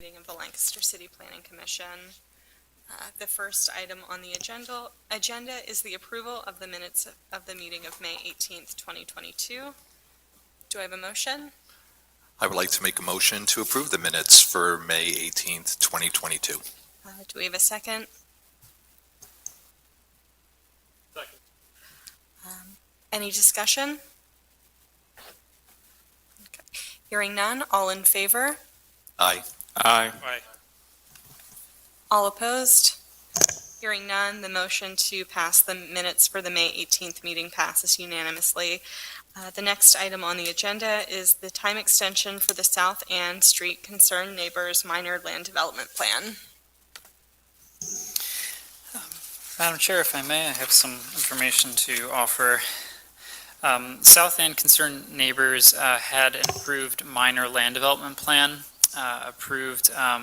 Meeting of the Lancaster City Planning Commission. The first item on the agenda is the approval of the minutes of the meeting of May 18th, 2022. Do I have a motion? I would like to make a motion to approve the minutes for May 18th, 2022. Do we have a second? Second. Any discussion? Okay. Hearing none, all in favor? Aye. Aye. All opposed? Hearing none, the motion to pass the minutes for the May 18th meeting passes unanimously. The next item on the agenda is the time extension for the South Ann Street Concerned Neighbors Minor Land Development Plan. Madam Chair, if I may, I have some information to offer. South Ann Concerned Neighbors had an approved minor land development plan approved a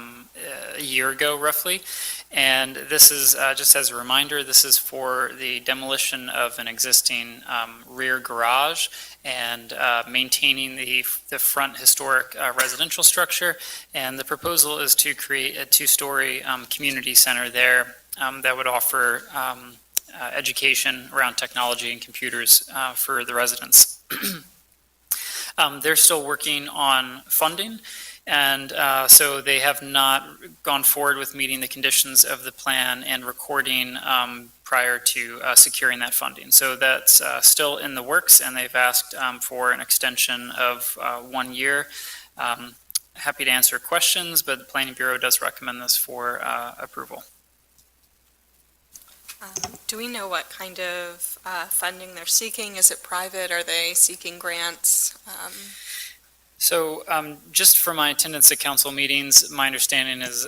year ago, roughly. And this is, just as a reminder, this is for the demolition of an existing rear garage and maintaining the front historic residential structure. And the proposal is to create a two-story community center there that would offer education around technology and computers for the residents. They're still working on funding. And so they have not gone forward with meeting the conditions of the plan and recording prior to securing that funding. So that's still in the works, and they've asked for an extension of 1 year. Happy to answer questions, but the Planning Bureau does recommend this for approval. Do we know what kind of funding they're seeking? Is it private? Are they seeking grants? So just for my attendance at council meetings, my understanding is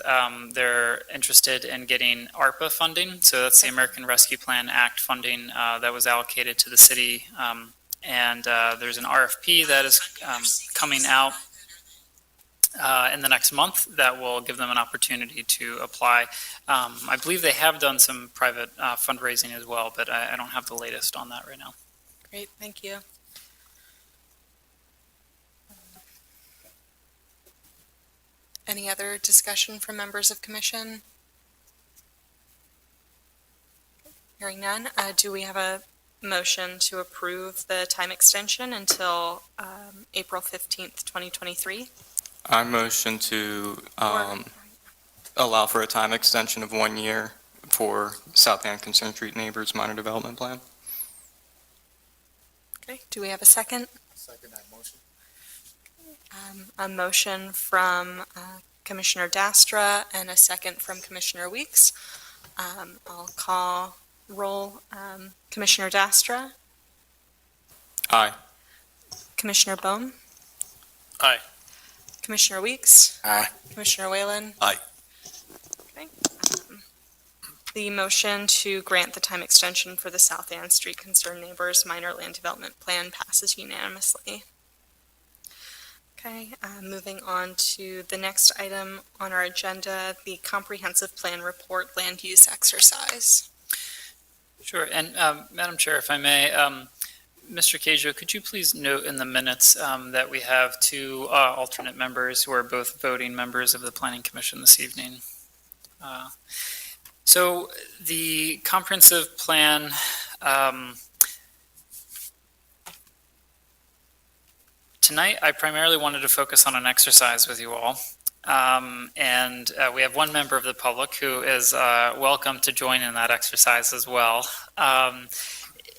they're interested in getting ARPA funding. So that's the American Rescue Plan Act funding that was allocated to the city. And there's an RFP that is coming out in the next month that will give them an opportunity to apply. I believe they have done some private fundraising as well, but I don't have the latest on that right now. Great, thank you. Any other discussion from members of commission? Hearing none, do we have a motion to approve the time extension until April 15th, 2023? I motion to allow for a time extension of 1 year for South Ann Concerned Street Neighbors Minor Development Plan. Okay, do we have a second? Second that motion. A motion from Commissioner Dastra and a second from Commissioner Weeks. I'll call roll. Commissioner Dastra? Aye. Commissioner Bohm? Aye. Commissioner Weeks? Aye. Commissioner Whalen? Aye. Okay. The motion to grant the time extension for the South Ann Street Concerned Neighbors Minor Land Development Plan passes unanimously. Okay, moving on to the next item on our agenda, the Comprehensive Plan Report Land Use Exercise. Sure, and Madam Chair, if I may, Mr. Cajo, could you please note in the minutes that we have two alternate members who are both voting members of the Planning Commission this evening? So the comprehensive plan tonight, I primarily wanted to focus on an exercise with you all. And we have one member of the public who is welcome to join in that exercise as well.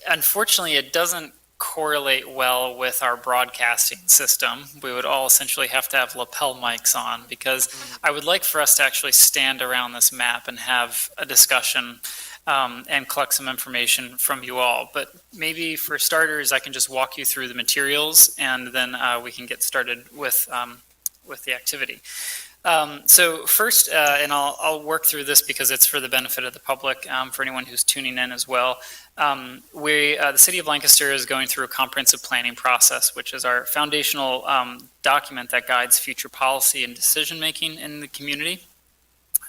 Unfortunately, it doesn't correlate well with our broadcasting system. We would all essentially have to have lapel mics on, because I would like for us to actually stand around this map and have a discussion and collect some information from you all. But maybe for starters, I can just walk you through the materials, and then we can get started with the activity. So first, and I'll work through this because it's for the benefit of the public, for anyone who's tuning in as well. The City of Lancaster is going through a comprehensive planning process, which is our foundational document that guides future policy and decision-making in the community.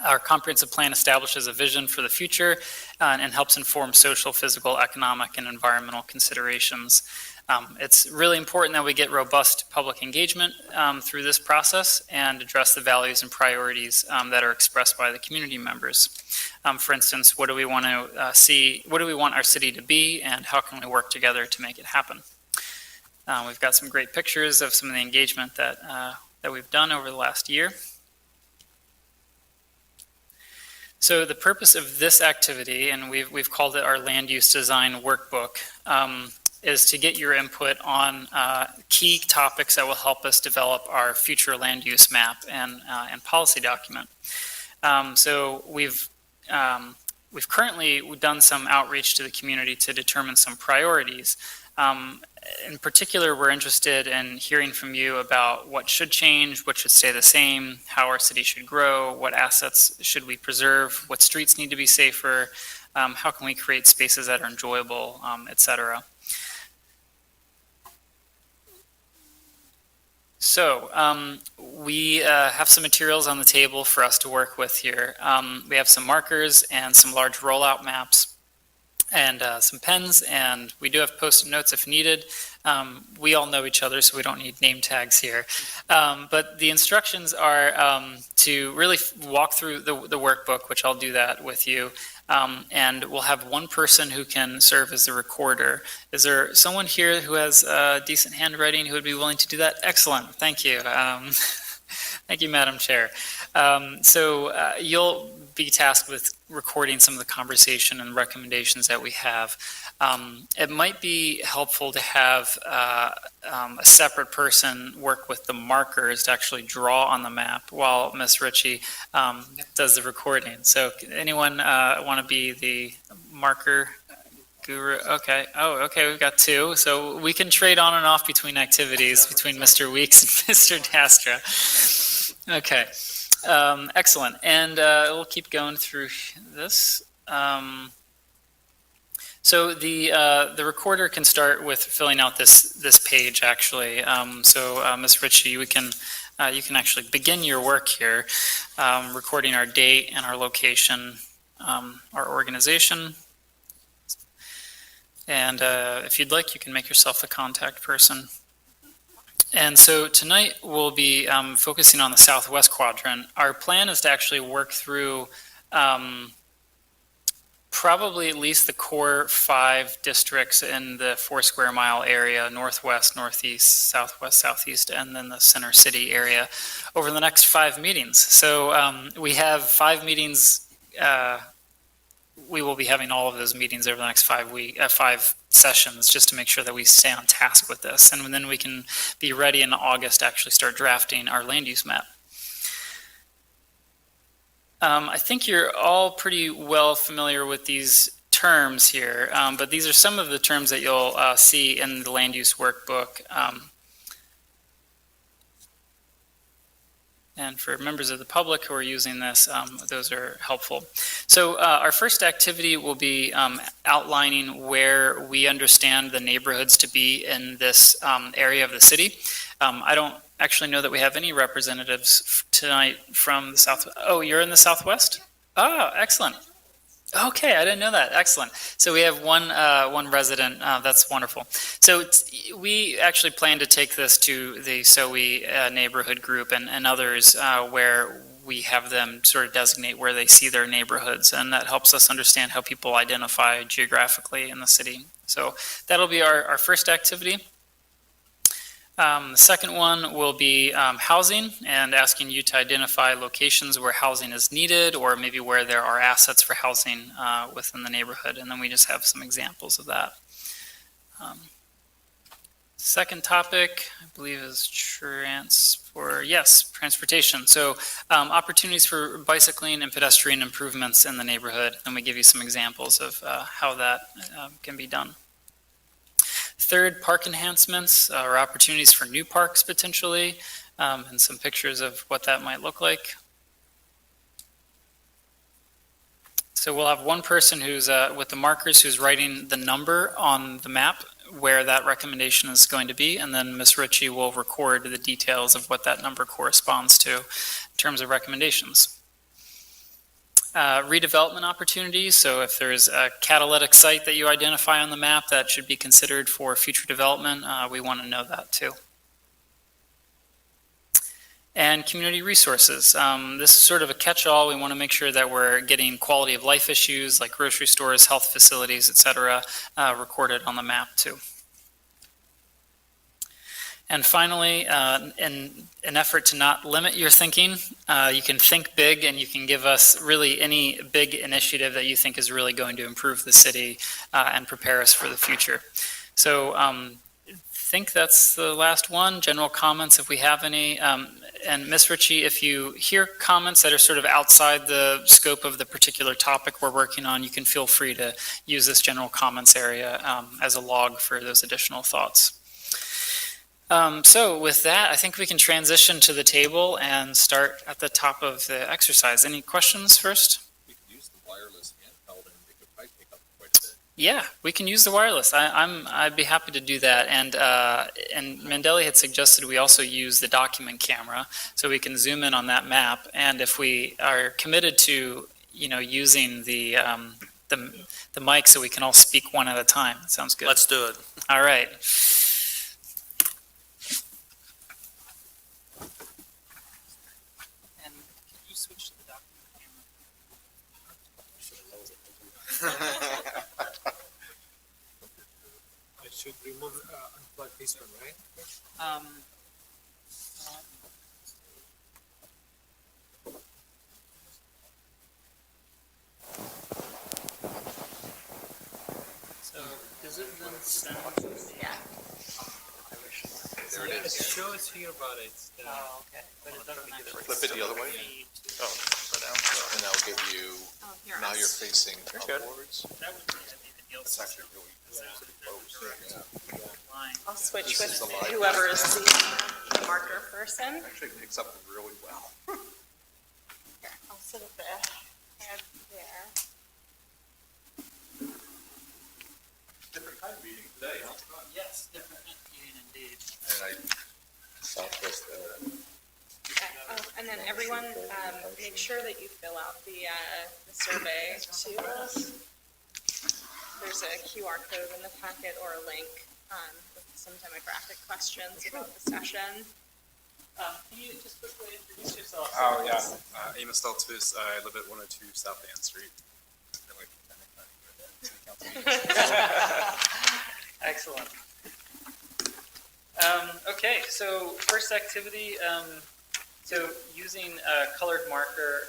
Our comprehensive plan establishes a vision for the future and helps inform social, physical, economic, and environmental considerations. It's really important that we get robust public engagement through this process and address the values and priorities that are expressed by the community members. For instance, what do we want to see? What do we want our city to be, and how can we work together to make it happen? We've got some great pictures of some of the engagement that we've done over the last year. So the purpose of this activity, and we've called it our land use design workbook, is to get your input on key topics that will help us develop our future land use map and policy document. So we've currently done some outreach to the community to determine some priorities. In particular, we're interested in hearing from you about what should change, what should stay the same, how our city should grow, what assets should we preserve, what streets need to be safer, how can we create spaces that are enjoyable, et cetera. So we have some materials on the table for us to work with here. We have some markers and some large rollout maps and some pens, and we do have post-it notes if needed. We all know each other, so we don't need name tags here. But the instructions are to really walk through the workbook, which I'll do that with you, and we'll have one person who can serve as the recorder. Is there someone here who has decent handwriting who would be willing to do that? Excellent, thank you. Thank you, Madam Chair. So you'll be tasked with recording some of the conversation and recommendations that we have. It might be helpful to have a separate person work with the markers to actually draw on the map while Ms. Ritchie does the recording. So anyone want to be the marker guru? Okay. Oh, okay. We've got two. So we can trade on and off between activities between Mr. Weeks and Mr. Dastra. Okay. Excellent. And we'll keep going through this. So the recorder can start with filling out this page actually. So Ms. Ritchie, you can actually begin your work here, recording our date and our location, our organization. And if you'd like, you can make yourself the contact person. And so tonight we'll be focusing on the southwest quadrant. Our plan is to actually work through probably at least the core 5 districts in the 4 square mile area, northwest, northeast, southwest, southeast, and then the center city area over the next 5 meetings. So we have 5 meetings. We will be having all of those meetings over the next 5 sessions just to make sure that we stay on task with this. And then we can be ready in August to actually start drafting our land use map. I think you're all pretty well familiar with these terms here, but these are some of the terms that you'll see in the land use workbook. And for members of the public who are using this, those are helpful. So our first activity will be outlining where we understand the neighborhoods to be in this area of the city. I don't actually know that we have any representatives tonight from the south. Oh, you're in the southwest? Oh, excellent. Okay, I didn't know that. Excellent. So we have one resident. That's wonderful. So we actually plan to take this to the SOE neighborhood group and others where we have them sort of designate where they see their neighborhoods, and that helps us understand how people identify geographically in the city. So that'll be our first activity. The second one will be housing, and asking you to identify locations where housing is needed or maybe where there are assets for housing within the neighborhood, and then we just have some examples of that. Second topic, I believe, is transportation. So opportunities for bicycling and pedestrian improvements in the neighborhood, and we give you some examples of how that can be done. Third, park enhancements or opportunities for new parks potentially, and some pictures of what that might look like. So we'll have one person who's with the markers who's writing the number on the map where that recommendation is going to be, and then Ms. Ritchie will record the details of what that number corresponds to in terms of recommendations. Redevelopment opportunities, so if there's a catalytic site that you identify on the map that should be considered for future development, we want to know that too. And community resources. This is sort of a catch-all. We want to make sure that we're getting quality of life issues like grocery stores, health facilities, et cetera, recorded on the map too. And finally, in an effort to not limit your thinking, you can think big and you can give us really any big initiative that you think is really going to improve the city and prepare us for the future. So I think that's the last one. General comments, if we have any. And Ms. Ritchie, if you hear comments that are sort of outside the scope of the particular topic we're working on, you can feel free to use this general comments area as a log for those additional thoughts. So with that, I think we can transition to the table and start at the top of the exercise. Any questions first? We could use the wireless handheld and it could probably pick up quite a bit. Yeah, we can use the wireless. I'd be happy to do that. And Mandeli had suggested we also use the document camera so we can zoom in on that map. And if we are committed to, using the mic so we can all speak one at a time, that sounds good. Let's do it. All right. And can you switch to the document camera? I should remove, unplug this one, right? So does it then send? Yeah. There it It is. shows here, but it's, Oh, okay. But it doesn't actually. Flip it the other way. And that'll give you, Oh, here, now I'll you're facing good. upwards. That would be the deal. That's actually really close. Line. I'll switch This is with the live whoever is the marker person. Actually picks up really well. Here, I'll sit at the head there. Different kind of meeting today, huh? Yes, different meeting indeed. And Southwest, Oh, and then everyone, make sure that you fill out the survey too. There's a QR code in the packet or a link with some demographic questions about the session. Can you just quickly introduce yourself? Oh, yeah. Amos Deltus. I live at 102 South Ann Street. I like attending city council meetings. Excellent. Okay, so first activity, so using a colored marker,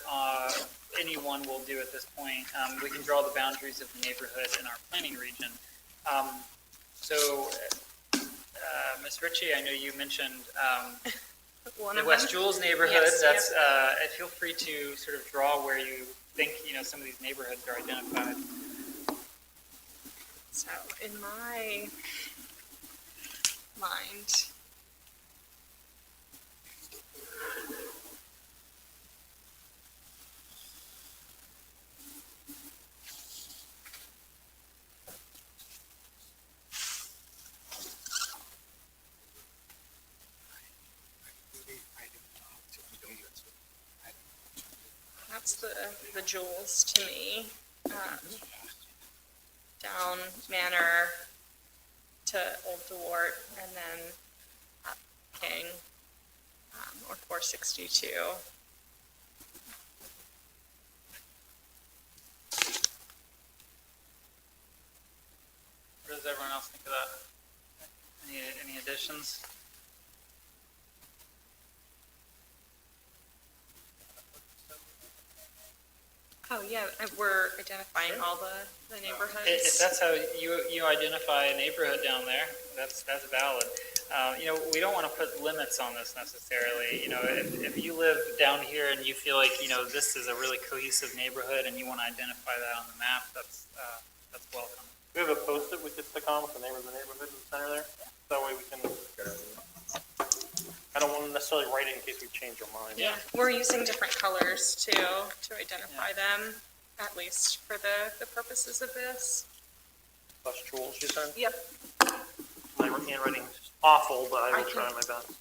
anyone will do at this point. We can draw the boundaries of the neighborhood in our planning region. So, Ms. Ritchie, I know you mentioned One the of West them. Jules neighborhood. Yes, That's feel free to sort of draw where you think some of these neighborhoods are identified. So in my mind, that's the jewels to me. Down Manor to Old DeWart, and then up King, or 462. What does everyone else think of that? Any additions? Oh, yeah, we're identifying all the neighborhoods. If that's how you identify a neighborhood down there, that's valid. We don't want to put limits on this necessarily. If you live down here and you feel like this is a really cohesive neighborhood and you want to identify that on the map, that's welcome. We have a post-it we could stick on with the name of the neighborhood in the center there. That way we can, I don't want to necessarily write it in case we change our mind. Yeah, we're using different colors too to identify them, at least for the purposes of this. Less jewels, you said? Yep. My handwriting's awful, but I I will can- try my best.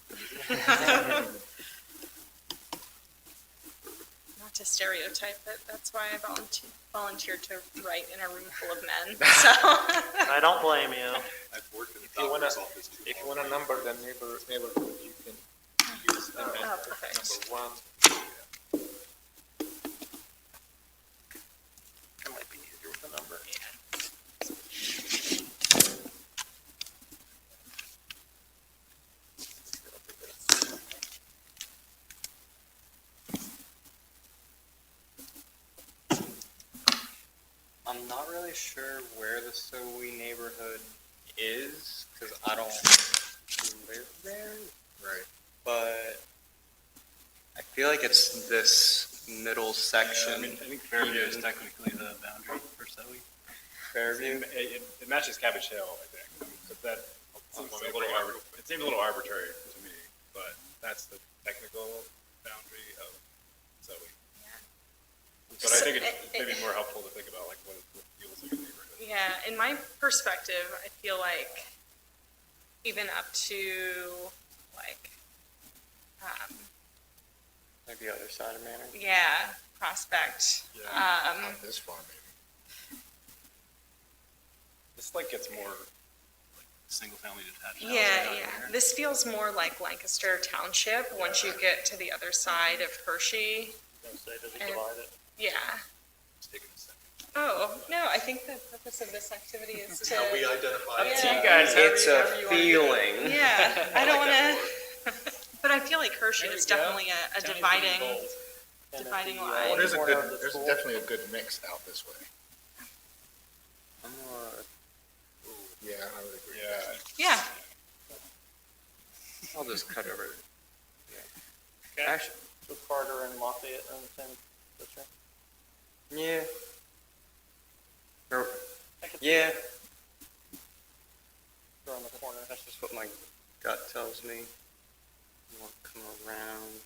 Not not to stereotype, but that's why I volunteered to write in a room full of men, so. I don't blame you. I've worked in the If you wanna- doctor's office too If you long. want a number, the neighborhood, you can use Oh, perfect. number 1. It might be easier with a number. I'm not really sure where the Sowe neighborhood is, because I don't live there, Right. but I feel like it's this middle section. I think Fairview is technically the boundary for Sowe. Fairview? It matches Cabbage Hill, I think. I mean, but that it seems a little arbitrary to me, but that's the technical boundary of Sowe. But I think it's maybe more helpful to think about like what feels like a neighborhood. Yeah, in my perspective, I feel like even up to like, Like the other side of Manor? yeah, Prospect. This far, maybe. This like gets more like single family detached. housing Yeah, out yeah. here. This feels more like Lancaster Township once you get to the other side of Hershey. Does it And- divide it? Yeah. It's taking a second. Oh, no, I think the purpose of this activity is to. identify. Up to you guys, It's however a you wanna do it. feeling. Yeah, I don't want to, but I feel like Hershey There is we go. definitely a dividing, dividing line. Well, there's corner of the there's school. definitely a good mix out this way. I'm Yeah, I would agree. Yeah. Yeah, I'll just cut over. Okay. Actually, So Carter and Lafayette are in the same district? yeah. Or, yeah, They're on the corner. that's just what my gut tells me. We'll come around.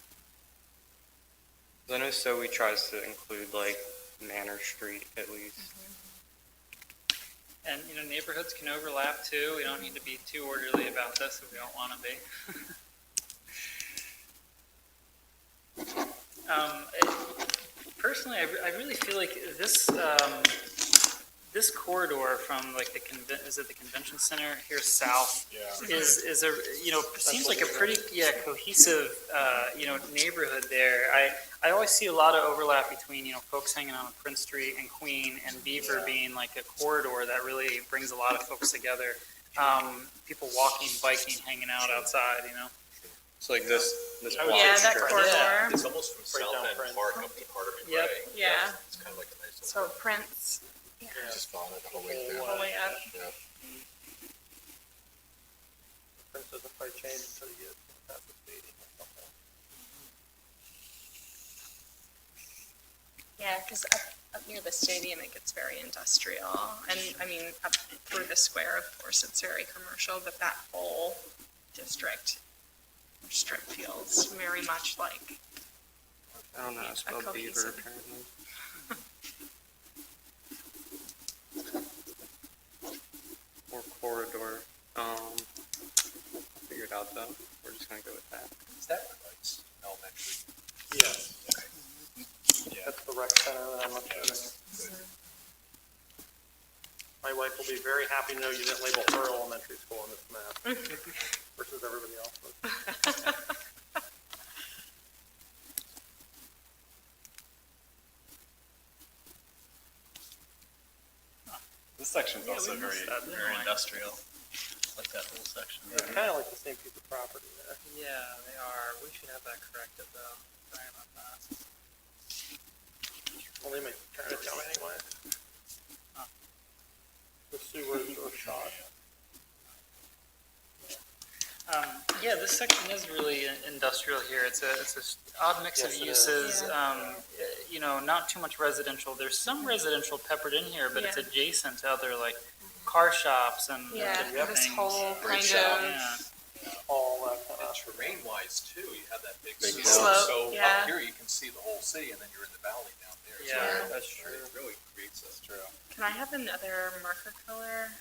'Cause I know Sowe tries to include like Manor Street at least. And, neighborhoods can overlap too. We don't need to be too orderly about this if we don't want to be. Personally, I really feel like this corridor from like is it the convention center here south Yeah. is a, seems like a pretty, cohesive, neighborhood there. I always see a lot of overlap between, folks hanging out on Prince Street and Queen and Beaver being like a corridor that really brings a lot of folks together. People walking, biking, hanging out outside, It's like this yeah, block that stretch. corridor, It's almost from Right down South End Prince. Park up to Hardeman Yep. Way. yeah, It's kind of like a nice so little, Prince, yeah, just follow it the whole way all down. the way up. Yeah. Prince doesn't quite change until you get past the stadium or something. Yeah, because up near the stadium, it gets very industrial, and I mean, up through the square, of course, it's very commercial, but that whole district or strip feels very much like, I don't know, it's A spelled Beaver cohesive. apparently. Or corridor. I'll figure it out though. We're just gonna go with that. Is that Rice Elementary? Yes. Yeah. That's the rec center that I'm looking at. My wife will be very happy to know you didn't label her elementary school on this map versus everybody else's. This section's Yeah, also we very, missed that, didn't very we? industrial. Like that whole section. It's kind of like the same piece of property there. Yeah, they are. We should have that corrected though. Sorry about that. Well, they might turn it down anyway. The sewers are shot. Yeah, this section is really industrial here. It's a odd mix Yes, of it is. uses. Not too much residential. There's some residential peppered in here, but it's Yeah. adjacent to other like car shops and yeah, different this things. whole kind shop. of, Yeah. All that kind And of. terrain-wise too, you have that big Big slope. slope, So yeah. up here, you can see the whole city, and then you're in the valley down there. So Yeah, it that's true. really creates a True. can I have another marker color?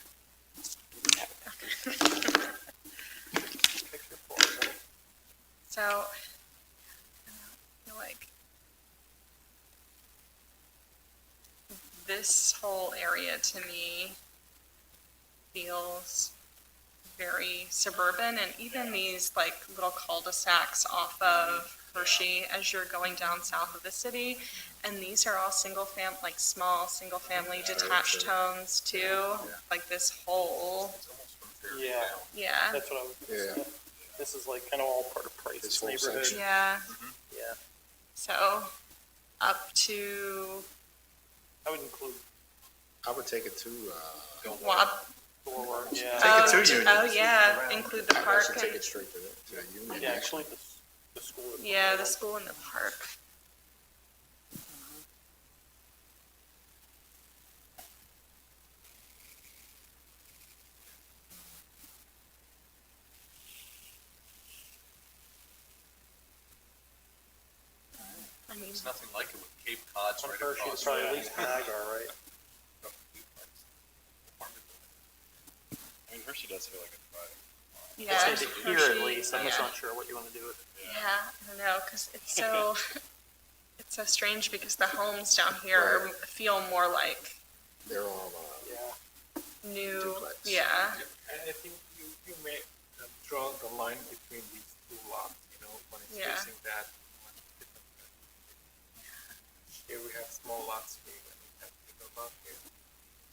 picture for it. So, I feel like this whole area to me feels very suburban, and even these like little cul-de-sacs off of Hershey as you're going down south of the city, and these are all like small single-family detached homes too, like this whole, It's almost unfair. Yeah, yeah, that's what I was gonna say. This is like kind of all part of Price's This whole neighborhood. section. yeah, Yeah, so up to I would include I would take it to, Wab. Thor, yeah. Oh, Take it to Union. oh, yeah, include the I'd park actually take and, it straight to the Union. Yeah, actually, the school. is- yeah, the school and the park. I mean, There's nothing like it with Cape Cod's I'm right sure she's across. probably at least Niagara, right? I mean, Hershey does feel like it's thriving. yeah. I'd say to here at Hershey, least, I'm just yeah. not sure what you want to do with it. Yeah, I don't know, because it's so, it's so strange because the homes down here are, feel more like They're all, Yeah. new, Duplex. yeah, I think you may draw the line between these two lots, when it's Yeah. facing that. one different Here we have small lots here, and we have bigger lots here.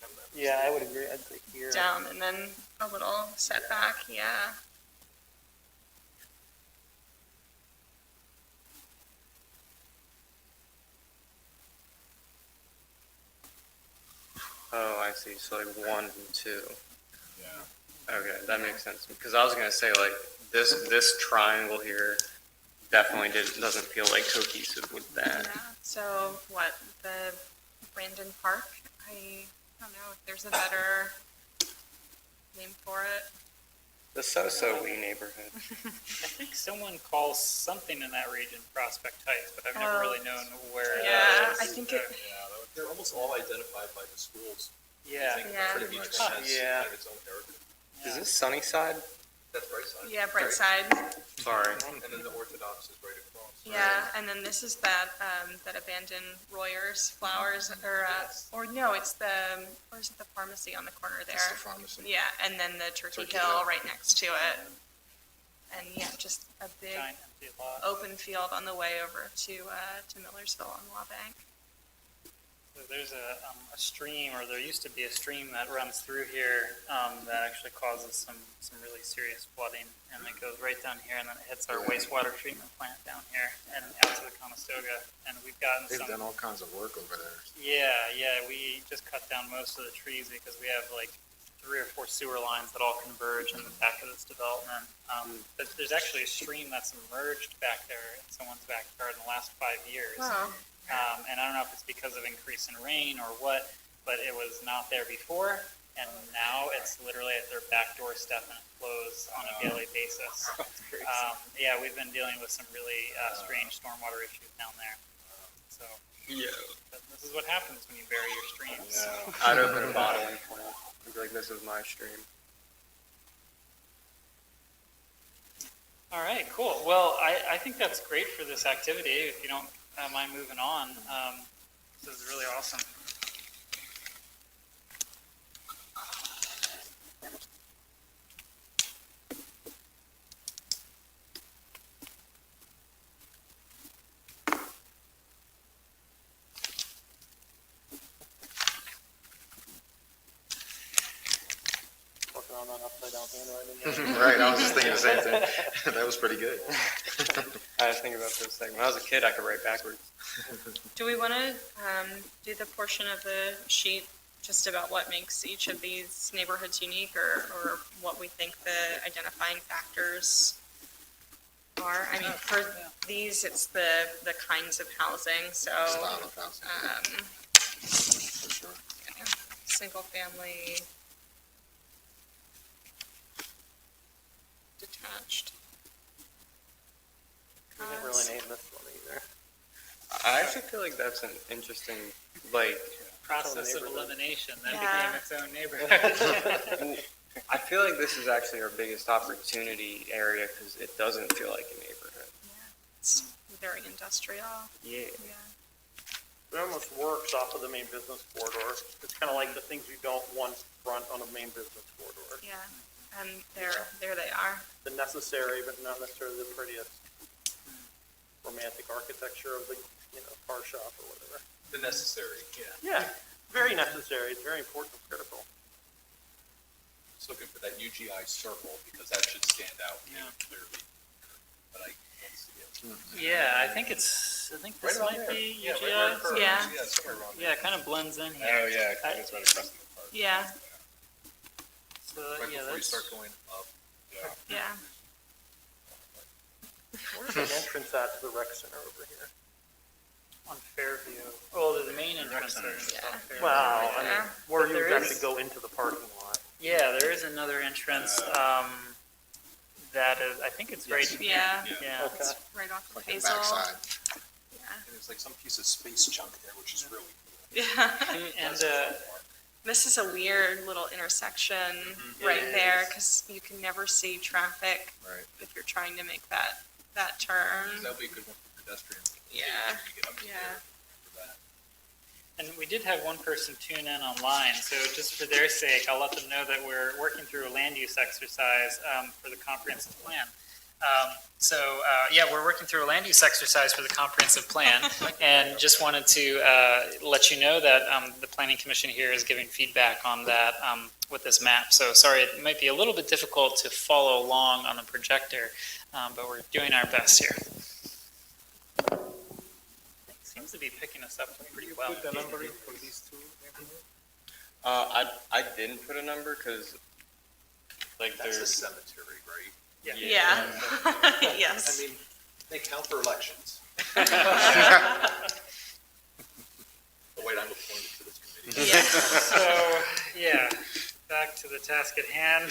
And then- Yeah, I would agree. I'd say here. down and then a little setback, yeah. Oh, I see. So like 1 and 2. Yeah. Okay, that makes sense. Because I was gonna say like this triangle here definitely doesn't feel like cohesive with that. Yeah, so what, the Brandon Park, I don't know if there's a better name for it. The so-so-y neighborhood. I think someone calls something in that region Prospect Heights, but I've never Oh. really known where it Yeah, is. I think it, They're almost all identified by the schools. Yeah. I think Yeah. pretty much has Yeah. kind of its own heritage. Is this Sunnyside? That's right side. yeah, Brightside, Sorry. And then the Orthodox is right across. yeah, and then this is that, that abandoned Royers Flowers, or no, it's the, or is it the pharmacy on the corner it's the there? pharmacy. Yeah, and then the Turkey Turkey Hill Hill. right next to it. And yeah, just a big Giant empty lot. open field on the way over to Millersville on Wabank. So there's a stream, or there used to be a stream that runs through here that actually causes some really serious flooding, and it goes right down here, and then it hits our wastewater treatment plant down here and out to the Conestoga, and we've gotten They've some. done all kinds of work over there. Yeah, we just cut down most of the trees because we have like 3 or 4 sewer lines that all converge in the back of this development. But there's actually a stream that's emerged back there in someone's backyard in the last 5 years. Oh, And I don't know if it's because of increase in rain or what, but it was not there before, and now it's literally at their back doorstep and it flows on a daily basis. Yeah, we've been dealing with some really strange stormwater issues down there. So Yeah. but this is what happens when you bury your streams. I'd open a bottling plant. I'd be like, this is my stream. All right, cool. Well, I think that's great for this activity. If you don't mind moving on, this is really awesome. Working on that upside down handwriting. Right, I was just thinking the same thing. That was pretty good. I was thinking about this thing. When I was a kid, I could write backwards. do we want to do the portion of the sheet just about what makes each of these neighborhoods unique, or what we think the identifying factors are? I mean, for these, it's the kinds of housing, so Style of housing, for sure. single family, detached. We didn't really name this one either. I actually feel like that's an interesting, like, Process of neighborhood. elimination that Yeah. became its own neighborhood. I feel like this is actually our biggest opportunity area because it doesn't feel like a neighborhood. It's very industrial, Yeah. yeah. It almost works off of the main business corridor. It's kind of like the things you don't want front on a main business corridor. Yeah, and there they are. The necessary, but not necessarily the prettiest romantic architecture of the, car shop or whatever. The necessary, yeah. Yeah, very necessary. It's very important and critical. Just looking for that UGI circle, because that should stand out clearly. But I can't see it. Yeah, I think this Right around might there. be Yeah, UGI. right where it curves. Yeah. Yeah, somewhere around there. Yeah, it kind of blends in here. Oh, yeah, I think it's right across the park. Yeah, So, Right yeah, before you that's, start going up. yeah. Where's the entrance at to the rec center over here? on Fairview. Oh, the main entrance there. Yeah. Well, I mean, Yeah. where But you there would is- actually go into the parking lot. Yeah, there is another entrance, that is, I think it's right here. Yeah, Yeah. Okay. it's right off of Like the Hazel. backside. Yeah. And there's like some piece of space junk there, which is really cool. Yeah. And, This is a weird little intersection Mm-hmm. right It there is. because you can never see traffic Right. if you're trying to make that turn. That'll be a good one for pedestrians. Yeah. When you get up to Yeah. there for that. and we did have one person tune in online, so just for their sake, I'll let them know that we're working through a land use exercise for the comprehensive plan. Yeah, we're working through a land use exercise for the comprehensive plan, and just wanted to let you know that the Planning Commission here is giving feedback on that with this map. So sorry, it might be a little bit difficult to follow along on the projector, but we're doing our best here. It seems to be picking us up pretty well. Put the number in for these two neighborhoods? I didn't put a number because, like, That's a there's. cemetery, right? Yeah. I Yes. mean, they count for elections. Oh, wait, I'm appointed to this committee. Yeah. So, yeah, back to the task at hand.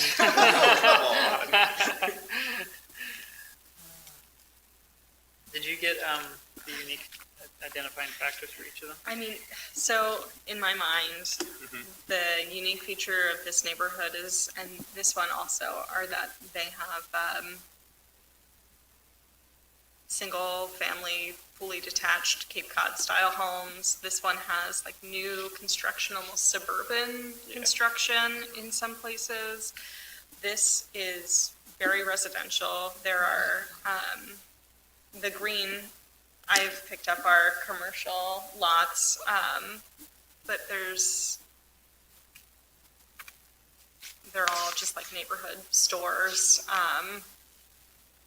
Did you get the unique identifying factors for each of them? I mean, so in my mind, the unique feature of this neighborhood is, and this one also, are that they have single-family, fully detached Cape Cod-style homes. This one has like new construction, almost suburban construction in some places. This is very residential. There are, the green I've picked up our commercial lots, but they're all just like neighborhood stores,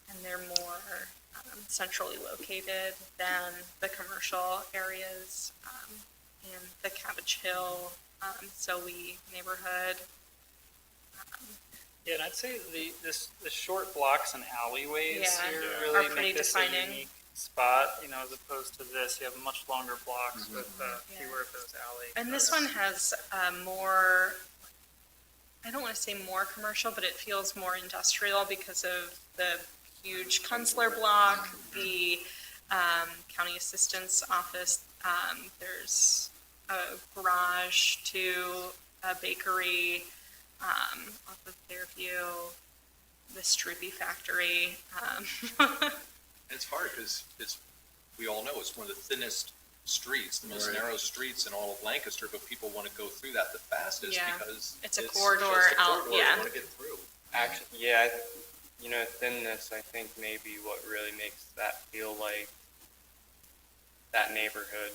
and they're more centrally located than the commercial areas, and the Cabbage Hill, neighborhood. Yeah, and I'd say the short blocks and alleyways Yeah, here are really pretty make this defining. a unique spot, as opposed to this. You have much longer blocks with Yeah. fewer of those alleys. And this one has more, I don't want to say more commercial, but it feels more industrial because of the huge Kunstler block, the county assistant's office. There's a garage to a bakery off of Fairview, the Stroopy factory. And it's hard because we all know it's one of the thinnest streets, the most Right. narrow streets in all of Lancaster, but people want to go through that the fastest Yeah. because It's a just corridor a out, corridor. yeah. They want to get through. Actually, yeah, thinness, I think maybe what really makes that feel like that neighborhood.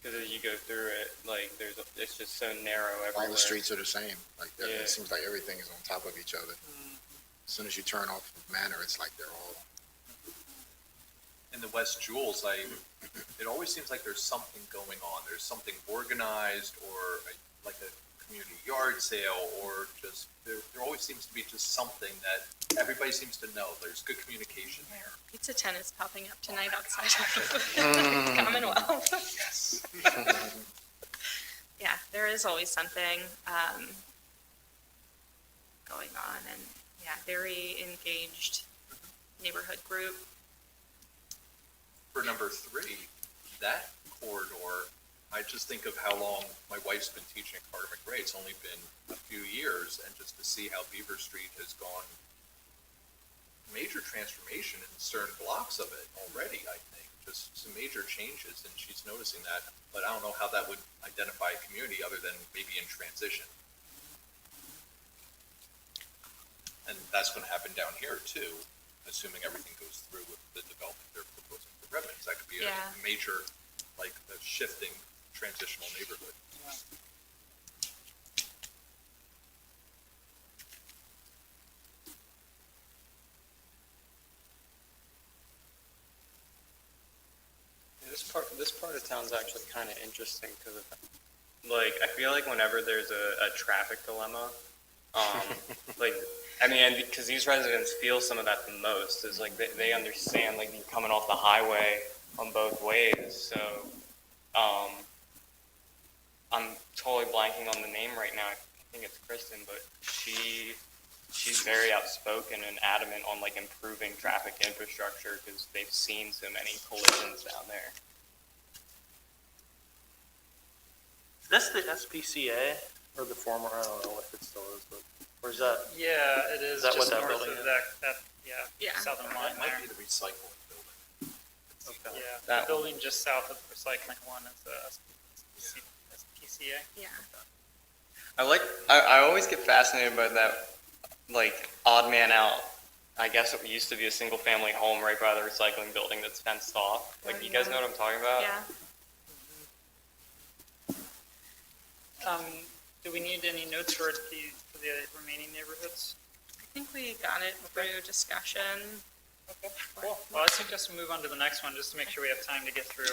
Because as you go through it, like, it's just so narrow everywhere. All the streets are the same. Like, Yeah. it seems like everything is on top of each other. As soon as you turn off of Manor, it's like they're all. In the West Jewels, it always seems like there's something going on. There's something organized or like a community yard sale or just, there always seems to be just something that everybody seems to know. There's good communication there. Pizza 10 is popping up tonight outside Commonwealth. Yes. Yeah, there is always something going on, and yeah, very engaged neighborhood group. For number 3, that corridor, I just think of how long my wife's been teaching at Carter McRae. It's only been a few years, and just to see how Beaver Street has gone major transformation in certain blocks of it already, I think. Just some major changes, and she's noticing that, but I don't know how that would identify a community other than maybe in transition. And that's going to happen down here too, assuming everything goes through with the development they're proposing for Redmond. That could be Yeah. a major, like, a shifting transitional neighborhood. This part of town's actually kind of interesting because, like, I feel like whenever there's a traffic dilemma, like, I mean, and because these residents feel some of that the most, is like they understand, like, you're coming off the highway on both ways. So, I'm totally blanking on the name right now. I think it's Kristen, but she's very outspoken and adamant on, like, improving traffic infrastructure because they've seen so many collisions down there. That's the SPCA, or the former, I don't know if it still is, but, or is that, Yeah, it is Is that what just that north building of is? Yeah. southern line That might there. be the recycling building. okay. Yeah, That the building just south of the recycling one is the SPCA. Yeah. I always get fascinated by that, like, odd man out. I guess it used to be a single family home right by the recycling building that's fenced off. Like, you guys know what I'm talking about? Yeah. Do we need any notes for the remaining neighborhoods? I think we got it through discussion. Okay, cool. Well, I suggest we move on to the next one, just to make sure we have time to get through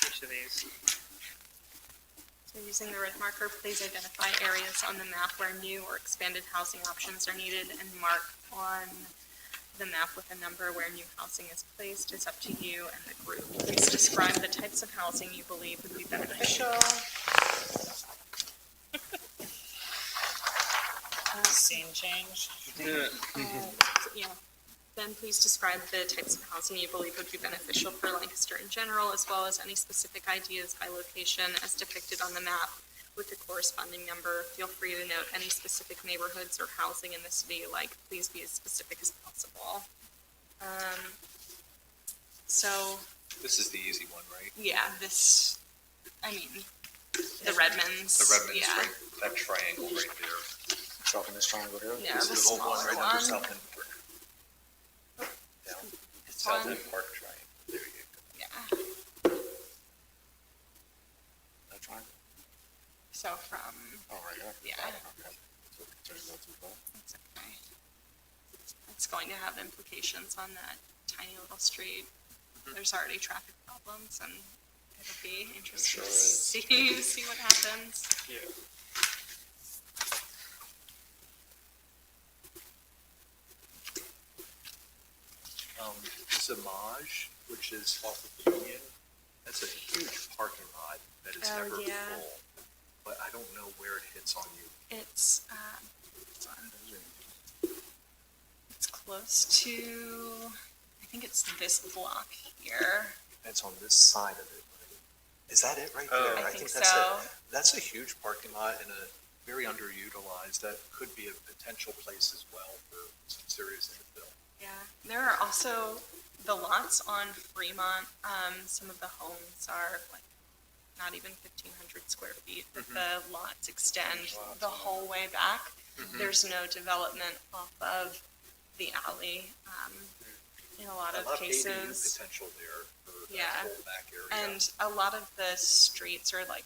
each of these. So using the red marker, please identify areas on the map where new or expanded housing options are needed and mark on the map with a number where new housing is placed. It's up to you and the group. Please describe the types of housing you believe would be beneficial. Scene change. Yeah. Then please describe the types of housing you believe would be beneficial for Lancaster in general, as well as any specific ideas by location as depicted on the map with the corresponding number. Feel free to note any specific neighborhoods or housing in the city, like please be as specific as possible. So, This is the easy one, right? yeah, this, I mean, the Redmonds. The Redmonds, Yeah. right? That triangle right there. Talking this triangle here? Yeah, This the is the little one smaller right under one. South End Park. This South one. End Park triangle. There you go. Yeah. That triangle? So from, Oh, right here? Yeah. Okay. So it turns out too far. it's okay. It's going to have implications on that tiny little street. There's already traffic problems, and it'll be interesting to see what happens. Yeah. Zamage, which is off of Union, that's a huge parking lot that is Oh, never yeah. full. But I don't know where it hits on you. It's, hold on. It's close to, I think it's this block here. It's on this side of it, right? Is that it right Oh. there? I think that's so. it. That's a huge parking lot and a very underutilized, that could be a potential place as well for some serious infill. Yeah, there are also the lots on Fremont. Some of the homes are like not even 1,500 square feet, but the lots extend the whole way back. There's no development off of the alley in a lot of ADU cases. potential there for Yeah. that whole back area. And a lot of the streets are like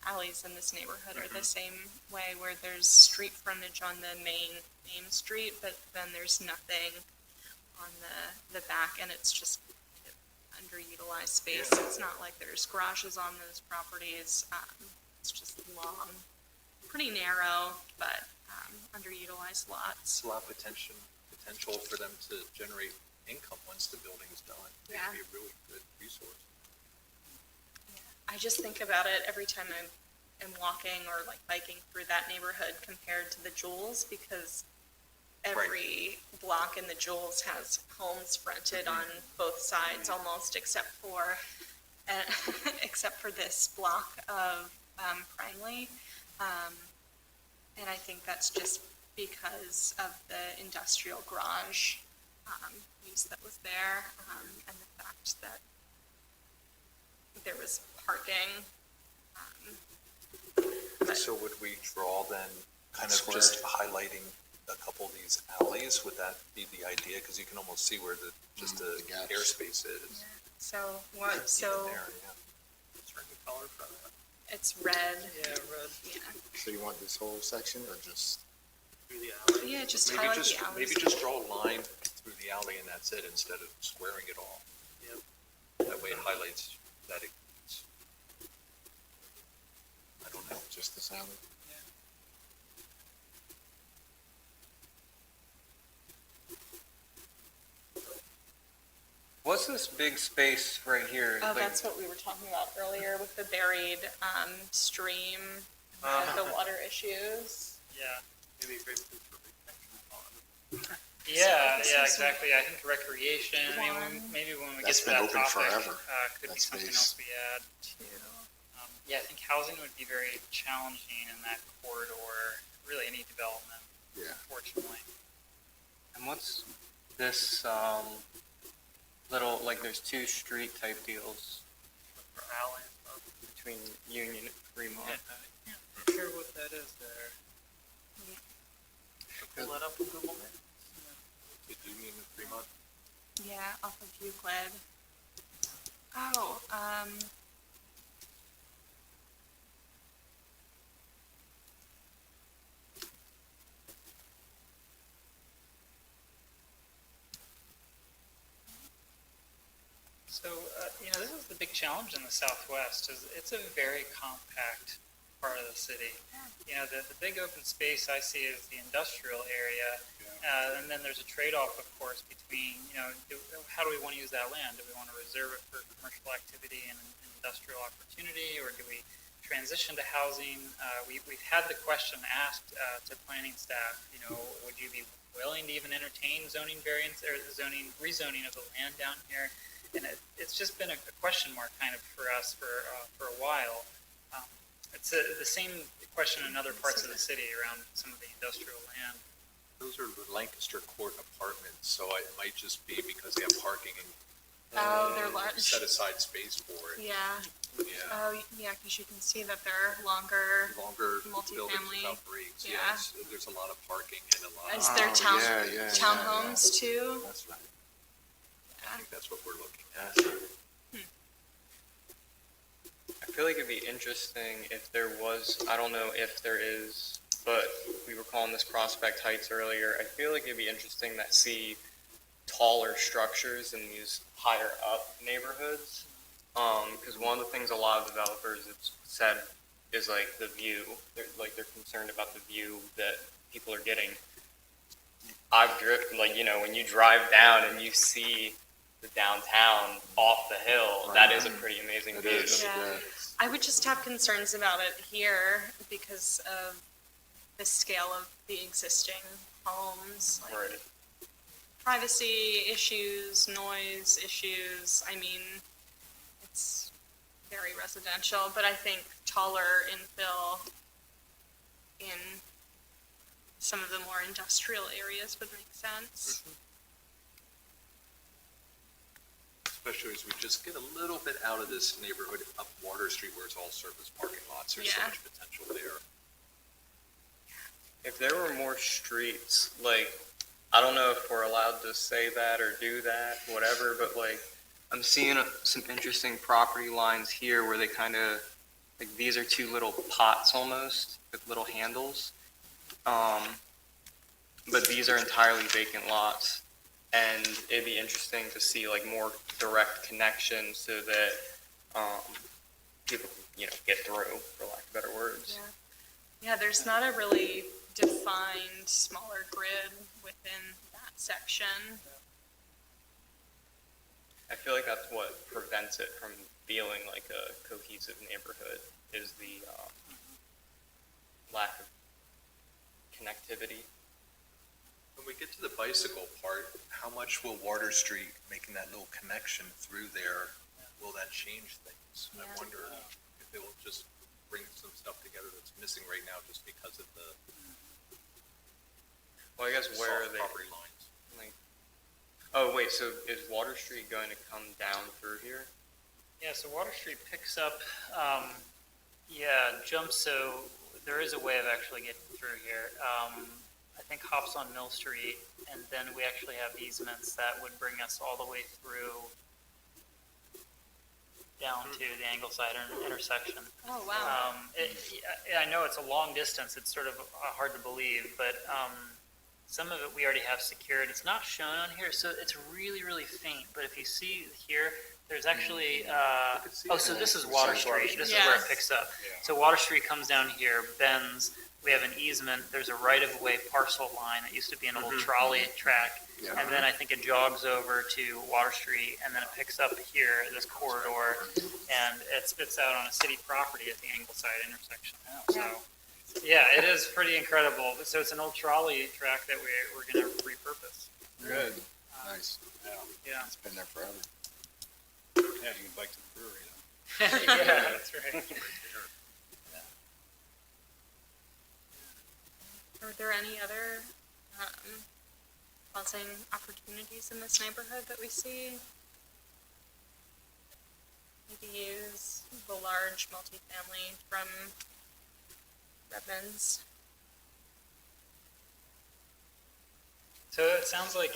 alleys in this neighborhood are the same way, where there's street frontage on the main street, but then there's nothing on the back, and it's just underutilized space. It's not like there's garages on those properties. It's just long, pretty narrow, but underutilized lots. It's a lot of potential for them to generate income once the building is done. It Yeah. would be a really good resource. I just think about it every time I'm walking or like biking through that neighborhood compared to the Jewels, because every block in the Jewels has homes fronted on both sides almost, except for this block of Prangley. And I think that's just because of the industrial garage use that was there, and the fact that there was parking. But So would we draw then, kind of Square. just highlighting a couple of these alleys? Would that be the idea? Because you can almost see where the the gaps. airspace is. so what? Even So there, yeah. Certain color for that. it's red. Yeah, red. Yeah. So you want this whole section or just? Through the alley. Yeah, just Maybe highlight just, the alleys. maybe just draw a line through the alley and that's it, instead of squaring it all. Yep. That way it highlights that it's, I don't know. Just this alley? What's this big space right here? Oh, Like, that's what we were talking about earlier with the buried stream, the water issues. Yeah. Maybe great place for retention pond. Yeah, this yeah, is exactly. I think recreation, I mean, one. maybe when we That's get to been that open topic, forever, could be that something space. else we add. Yeah, I think housing would be very challenging in that corridor, really any development, Yeah. unfortunately. and what's this, little, like, there's two street type deals For alley and stuff. between Union and Fremont. Yeah, not sure what that is there. Pull that up in Google Maps. Did you mean Fremont? Yeah, off of Euclid. Oh, So, this is the big challenge in the Southwest, is it's a very compact part of the city. The big open space I see is the industrial area, and then there's a trade-off, of course, between, how do we want to use that land? Do we want to reserve it for commercial activity and industrial opportunity, or do we transition to housing? We've had the question asked to planning staff, would you be willing to even entertain zoning variance or rezoning of the land down here? And it's just been a question mark kind of for us for a while. It's the same question in other parts of the city around some of the industrial land. Those are the Lancaster Court apartments, so it might just be because they have parking and they're large. set aside space for it. Yeah. Yeah, Oh, yeah, because you can see that they're longer. longer buildings Multifamily, without breaks, yeah. yes. There's a lot of parking and a lot Is of, there yeah, townhomes too? That's right. I think that's what we're looking at. I feel like it'd be interesting if there was, I don't know if there is, but we were calling this Prospect Heights earlier. I feel like it'd be interesting to see taller structures in these higher up neighborhoods. Because one of the things a lot of developers have said is like the view. They're concerned about the view that people are getting. I've driven, when you drive down and you see the downtown off the hill, that is a pretty amazing It view. is, Yeah. yeah. I would just have concerns about it here because of the scale of the existing homes. Like Right. privacy issues, noise issues. I mean, it's very residential, but I think taller infill in some of the more industrial areas would make sense. Especially as we just get a little bit out of this neighborhood up Water Street where it's all surface parking lots. There's so Yeah. much potential there. If there were more streets, I don't know if we're allowed to say that or do that, whatever, but I'm seeing some interesting property lines here where they kind of, these are two little pots almost with little handles. But these are entirely vacant lots. And it'd be interesting to see more direct connections so that people can, get through, for lack of better words. Yeah. Yeah, there's not a really defined smaller grid within that section. I feel like that's what prevents it from feeling like a cohesive neighborhood is the lack of connectivity. When we get to the bicycle part, how much will Water Street, making that little connection through there, will that change things? I Yeah. wonder if it will just bring some stuff together that's missing right now just because of the Well, I guess where are soft they? property lines. Like, oh, wait, so is Water Street going to come down through here? Yeah, so Water Street picks up, jumps, so there is a way of actually getting through here. I think hops on Mill Street, and then we actually have easements that would bring us all the way through down to the Angleside intersection. Oh, wow. I know it's a long distance, it's sort of hard to believe, but some of it we already have secured. It's not shown on here, so it's really, really faint, but if you see here, there's actually, so this is Water Street, this is where it Yes. picks up. So Water Street comes down here, bends, we have an easement, there's a right-of-way parcel line that used to be an old trolley track, and then I think it jogs over to Water Street, and then it picks up here, this corridor, and it spits out on a city property at the Angleside intersection now, so. Yeah, it is pretty incredible. So it's an old trolley track that we're gonna repurpose. Good. Nice. Yeah. It's been there forever. Yeah, you can bike to the brewery then. Yeah, that's right. Are there any other housing opportunities in this neighborhood that we see? Maybe use the large multifamily from Redmond's. So it sounds like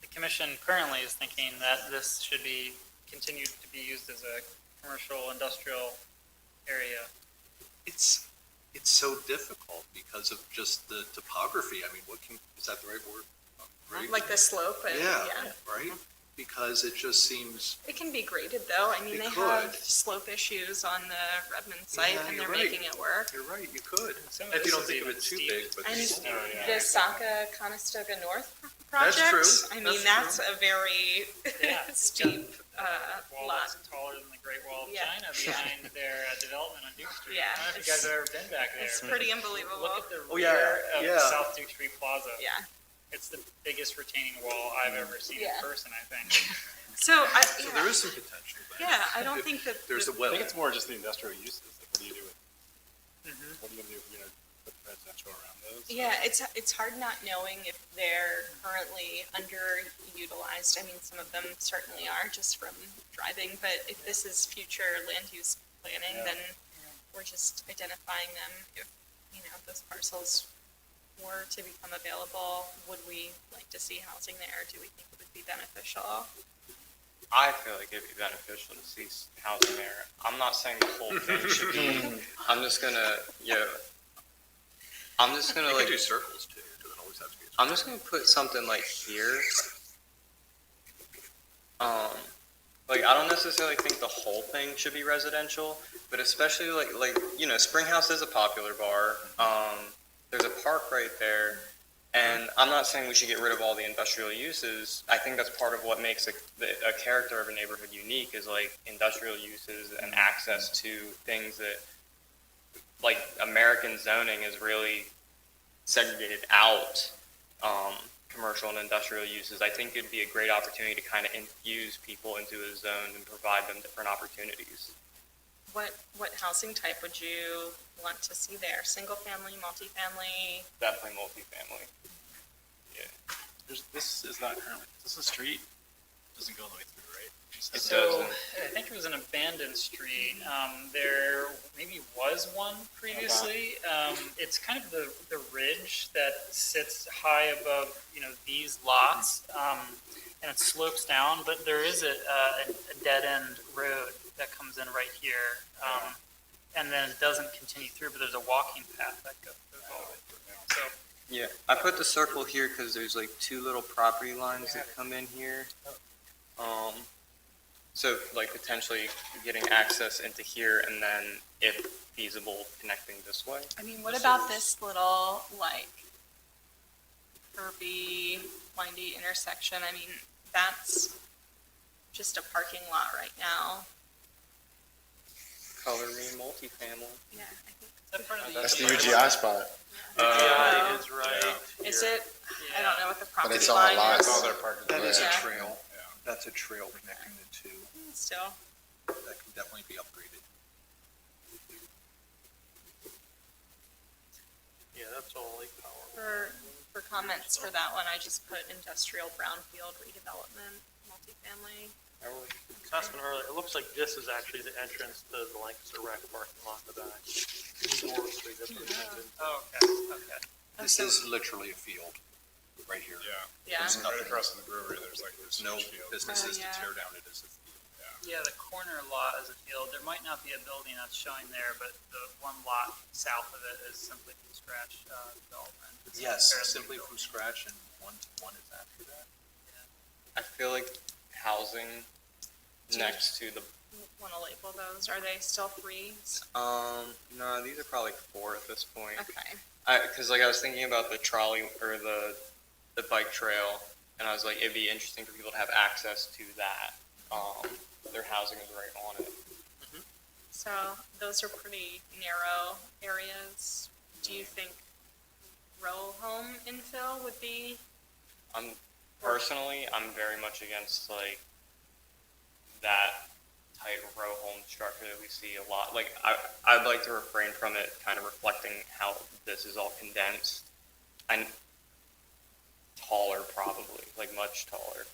the commission currently is thinking that this should be continued to be used as a commercial industrial area. It's so difficult because of just the topography. I mean, is that the right word? Right? Like the slope and, Yeah, yeah. right? Because it just seems, It can be graded though. I mean, It they could. have slope issues on the Redmond site Yeah, and you're they're right. making it work. you're right, you could. Some of If you this don't is think of even it too steep. big, but. And yeah. the Saka Conestoga North That's project, true. I mean, That's that's a very Yeah. steep Wall lot. that's taller than the Great Wall of Yeah. China behind their development on Duke Street. Yeah, I don't know if you guys have ever been back there. It's but pretty unbelievable. Look at the Oh, yeah, rear of yeah. South Duke Street Plaza. Yeah. It's the biggest retaining wall I've ever seen Yeah. in person, I think. So, So there is some potential there. yeah, I don't think that. There's the I well. think it's more just the industrial uses, like what do you do with, Mhm. what do you do, put residential around those? Yeah, it's hard not knowing if they're currently underutilized. I mean, some of them certainly are just from driving, but if this is future land use planning, Yeah. then we're just identifying them. If, those parcels were to become available, would we like to see housing there? Do we think it would be beneficial? I feel like it'd be beneficial to see housing there. I'm not saying the whole thing should be, I'm just gonna, You like, could do circles too. It doesn't always have to be. a I'm just gonna put something like here. Like I don't necessarily think the whole thing should be residential, but especially like Spring House is a popular bar. There's a park right there, and I'm not saying we should get rid of all the industrial uses. I think that's part of what makes a character of a neighborhood unique is like industrial uses and access to things that like American zoning is really segregated out. Commercial and industrial uses. I think it'd be a great opportunity to kind of infuse people into a zone and provide them different opportunities. What housing type would you want to see there? Single family, multifamily? Definitely multifamily. This is not currently, this is a street, doesn't go all the way through, right? It So doesn't. I think it was an abandoned street. There maybe was one previously. It's kind of the ridge that sits high above, these lots, and it slopes down. But there is a dead end road that comes in right here, and then it doesn't continue through. But there's a walking path that goes all the way through. So Yeah, I put the circle here because there's like two little property lines that come in here. So like potentially getting access into here and then if feasible, connecting this way. I mean, what about this little, curvy, windy intersection? I mean, that's just a parking lot right now. Color me multifamily. Yeah, I think. is that part of the That's the UGI spot. UGI is right. Is it? I don't know what the But property it's all line lots. is. All their parking. That is a Yeah. trail. That's a trail connecting the two. Still, That can definitely be upgraded. Yeah, that's all lake power. for for comments for that one, I just put industrial brownfield redevelopment, multifamily. I was asking earlier, it looks like this is actually the entrance to the Lancaster Rec parking lot in the back. Doors, three different entrances. Oh, okay. This is literally a field, right here. Yeah. There's Right nothing, across from the brewery, there's no huge field. businesses to yeah. tear down, it is a field. Yeah, the corner lot is a field. There might not be a building that's showing there, but the one lot south of it is simply from scratch development. It's Yes, fairly simply built. from scratch, and 1-to-1 is after that. I feel like housing next to the, Want to label those? Are they still threes? no, these are probably 4 at this point. Okay. Cause like I was thinking about the trolley or the bike trail, and I was like, it'd be interesting for people to have access to that. Their housing is right on it. So those are pretty narrow areas. Do you think row home infill would be? Personally, I'm very much against like that type of row home structure that we see a lot. Like I'd like to refrain from it kind of reflecting how this is all condensed and taller probably, like much taller.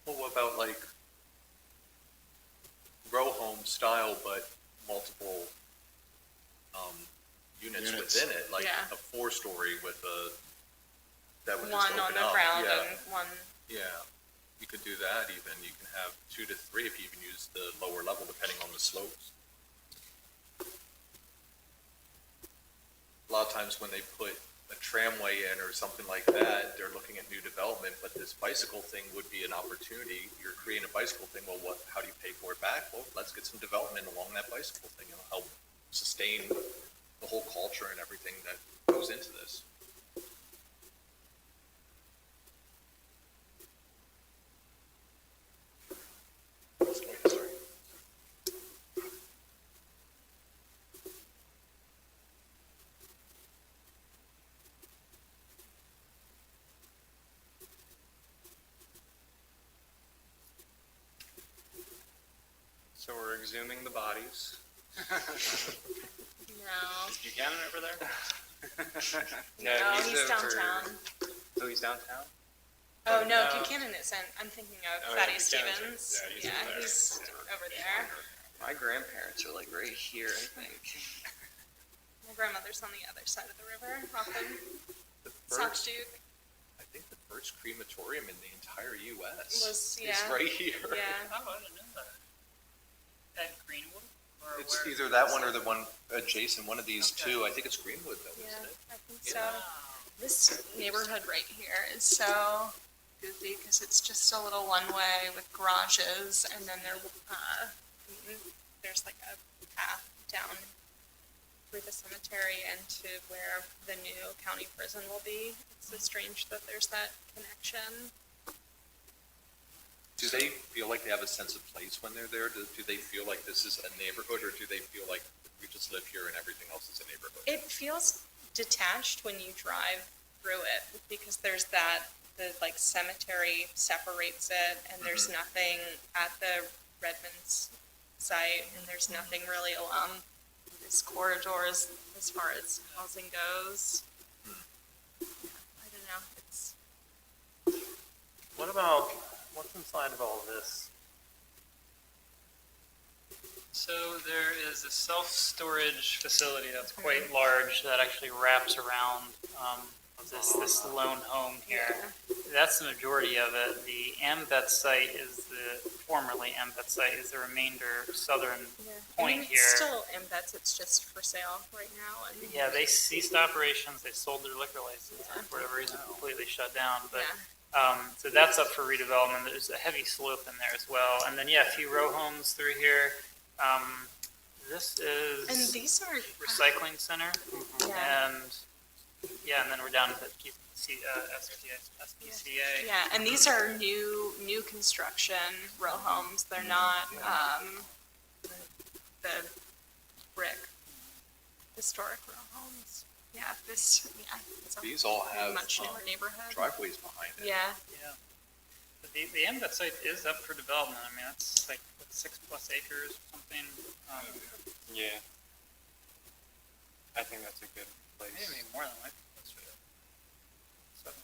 Well, what about like row home style, but multiple units within it, like Yeah. a 4-story with a, that would just One on open the up. ground Yeah, and one, yeah. You could do that even. You can have 2 to 3 if you even use the lower level, depending on the slopes. A lot of times when they put a tramway in or something like that, they're looking at new development, but this bicycle thing would be an opportunity. You're creating a bicycle thing, well, how do you pay for it back? Well, let's get some development along that bicycle thing. It'll help sustain the whole culture and everything that goes into this. Sorry. So we're exhuming the bodies. no. Buchanan over there? No, he's downtown. Oh, he's downtown? Oh, no, No. Buchanan isn't. I'm thinking of Oh, yeah, Thaddeus Buchanan's Stevens. right. Yeah, he's Yeah, over there. he's over there. My grandparents are like right here, I think. My grandmother's on the other side of the river, often The South first, Duke I think the first crematorium in the entire U.S. was, is yeah, right here. yeah. Oh, I didn't know that. At Greenwood? Or It's where- either that one or the one adjacent, one of these Okay. two. I think it's Greenwood though, Yeah, isn't it? I think Yeah. so. Wow. This neighborhood right here is so goofy because it's just a little one-way with garages, and then there's like a path down through the cemetery and to where the new county prison will be. It's so strange that there's that connection. Do they feel like they have a sense of place when they're there? Do they feel like this is a neighborhood, or do they feel like we just live here and everything else is a neighborhood? It feels detached when you drive through it because there's the like cemetery separates it, and there's nothing at the Redmond's site, and there's nothing really along these corridors as far as housing goes. I don't know. It's What about, what's inside of all this? So there is a self-storage facility that's quite large that actually wraps around this lone home here. That's the majority of it. The AMVET site is formerly AMVET site is the remainder southern point here. It's still embeds. It's just for sale right now. And Yeah, they ceased operations. They sold their liquor license and for whatever reason completely shut down. But so that's up for redevelopment. There's a heavy slope in there as well. And then a few row homes through here. This is and these are recycling center, Yeah. and then we're down to SPCA. Yeah, and these are new construction row homes. They're not the brick historic row homes. It's a These all have much newer neighborhood. driveways behind it. Yeah, But the AMVET site is up for development. I mean, that's like 6+ acres or something. Yeah. I think that's a good place. Maybe more than like closer to 7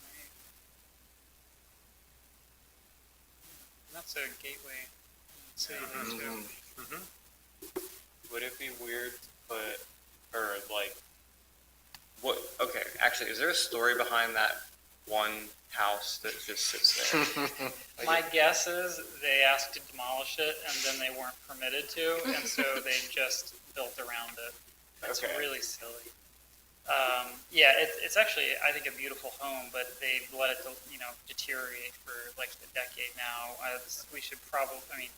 It's a gateway city there too. Would it be weird to put, or like, what, okay, actually, is there a story behind that one house that just sits there? My guess is they asked to demolish it and then they weren't permitted to, and so they just built around it. It's Okay. really silly. Yeah, it's actually, I think, a beautiful home, but they've let it, deteriorate for like a decade now. We should probably,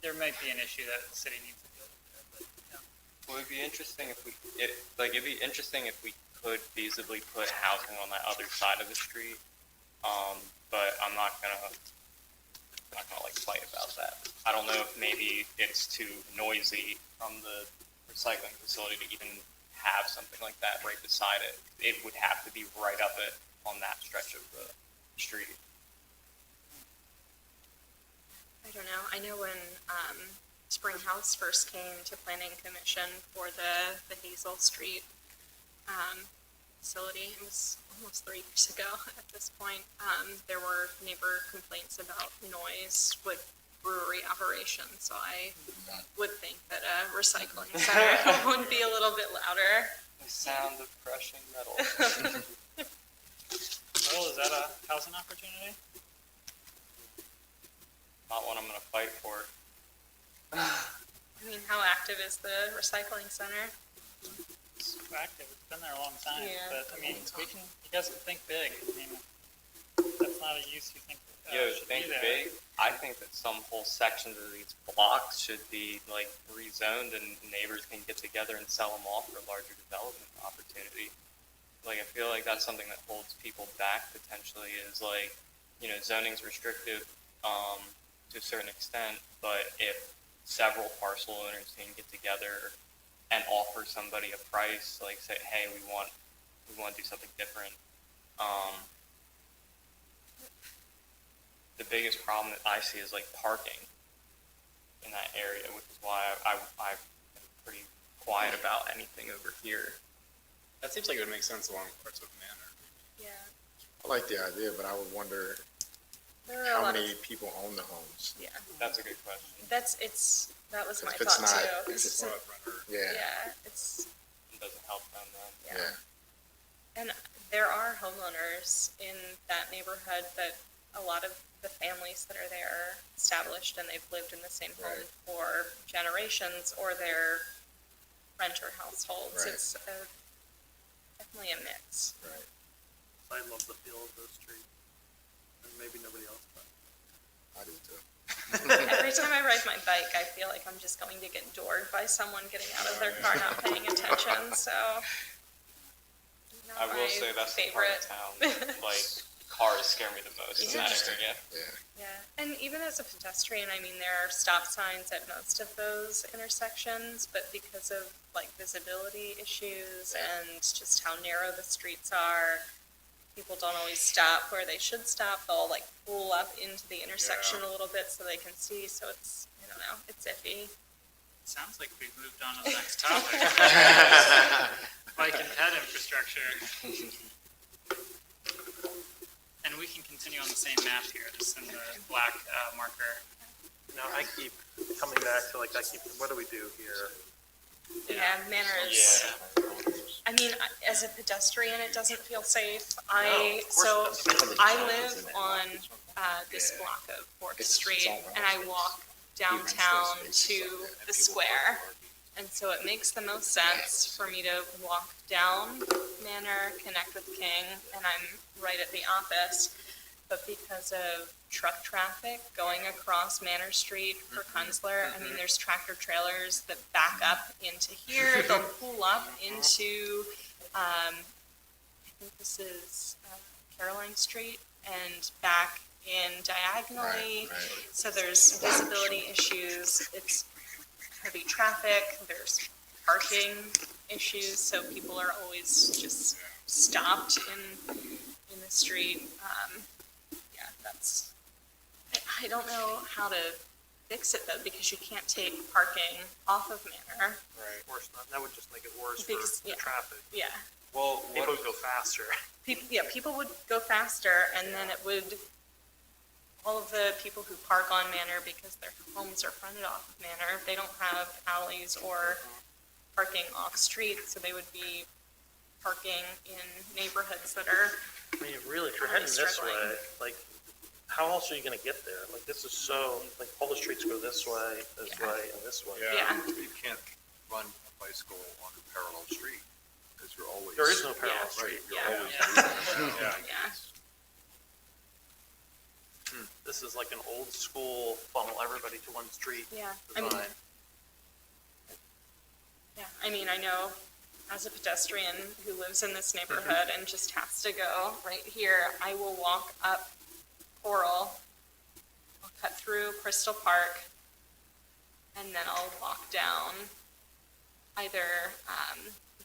there might be an issue that the city needs to deal with, but, yeah. Well, it'd be interesting if it'd be interesting if we could feasibly put housing on that other side of the street. But I'm not gonna like fight about that. I don't know if maybe it's too noisy from the recycling facility to even have something like that right beside it. It would have to be right up it on that stretch of the street. I don't know. I know when Spring House first came to Planning Commission for the Hazel Street facility, it was almost 3 years ago at this point. There were neighbor complaints about noise with brewery operations, so I would think that a recycling center would be a little bit louder. The sound of crushing metal. Well, is that a housing opportunity? Not one I'm gonna fight for. I mean, how active is the recycling center? It's active. It's been there a long time. Yeah. But you guys can think big. That's not a use you think should Think be there. big. I think that some whole sections of these blocks should be like rezoned and neighbors can get together and sell them off for larger development opportunity. Like, I feel like that's something that holds people back potentially is like, zoning's restrictive, to a certain extent, but if several parcel owners can get together and offer somebody a price, like say, hey, we want to do something different. The biggest problem that I see is like parking in that area, which is why I've been pretty quiet about anything over here. That seems like it would make sense along parts of Manor. Yeah. I like the idea, but I would wonder There are a how lot many of, people own the homes. yeah. That's a good question. That was my If it's thought not- too. if it's So- Yeah, Yeah, it's, It doesn't help them then. yeah. yeah. And there are homeowners in that neighborhood that a lot of the families that are there are established and they've lived in the same home Right. for generations, or they're renter households. Right. It's definitely a mix. Right. I love the feel of those streets, and maybe nobody else does. I do too. Every time I ride my bike, I feel like I'm just going to get doored by someone getting out of their car not paying attention, so. I will say that's the part of town, like, cars scare me the most in that area. Yeah, and even as a pedestrian, I mean, there are stop signs at most of those intersections, but because of like visibility issues and just how narrow the streets are, people don't always stop where they should stop. They'll like pull up into the intersection a little bit so they can see, so it's, I don't know, it's iffy. Sounds like we've moved on to the next topic. Bike and ped infrastructure. And we can continue on the same map here, just in the black marker. Now, I keep coming back to what do we do here? Yeah, manners. I mean, as a pedestrian, it doesn't feel safe. I live on this block of 4th Street, and I walk downtown to the square. And so it makes the most sense for me to walk down Manor, connect with King, and I'm right at the office. But because of truck traffic going across Manor Street for Kunzler, I mean, there's tractor trailers that back up into here. They'll pull up into, I think this is Caroline Street, and back in diagonally. Right. So there's visibility issues. It's heavy traffic. There's parking issues. So people are always just stopped in the street. Yeah, that's. I don't know how to fix it though, because you can't take parking off of Manor. Right. Worse, that would just make it worse Because, for the yeah. traffic. Yeah. Well, People would go faster. People would go faster, and then it would, all of of the people who park on Manor, because their homes are fronted off of Manor, they don't have alleys or parking off-street, so they would be parking in neighborhoods that are, I mean, really, if you're heading this way, like, how else are you gonna get there? Like, this is so, like, all the streets go this way, and this way. yeah. You can't run a bicycle on a parallel street, because you're always. There is no parallel Yeah. street. You're Yeah. always Yeah. moving around. Yeah. This is like an old school funnel everybody to one street Yeah, I mean, design. yeah, I mean, I know as a pedestrian who lives in this neighborhood and just has to go right here, I will walk up Coral, I'll cut through Crystal Park, and then I'll walk down either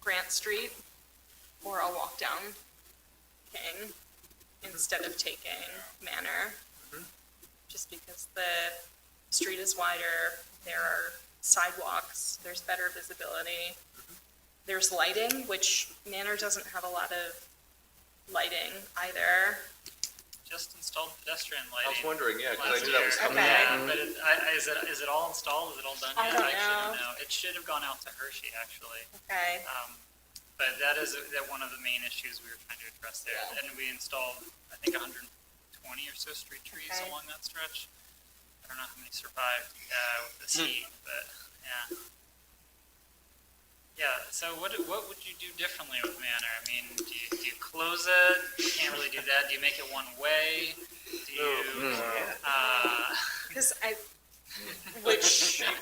Grant Street, or I'll walk down King instead of taking Manor. Just because the street is wider, there are sidewalks, there's better visibility. There's lighting, which Manor doesn't have a lot of lighting either. Just installed pedestrian I was lighting. wondering, yeah, because I last knew that was year. coming. Okay. Yeah, but is it all installed? Is it all done I yet? don't actually know. don't know. It should have gone out to Hershey, actually. Okay, But that is one of the main issues we were trying to address there. Yeah. And we installed, I think, 120 or so street trees Okay. along that stretch. I don't know how many survived with this heat, but yeah. Yeah, so what would you do differently with Manor? I mean, do you close it? You can't really do that. Do you make it one way? Do you, because which, You Which can't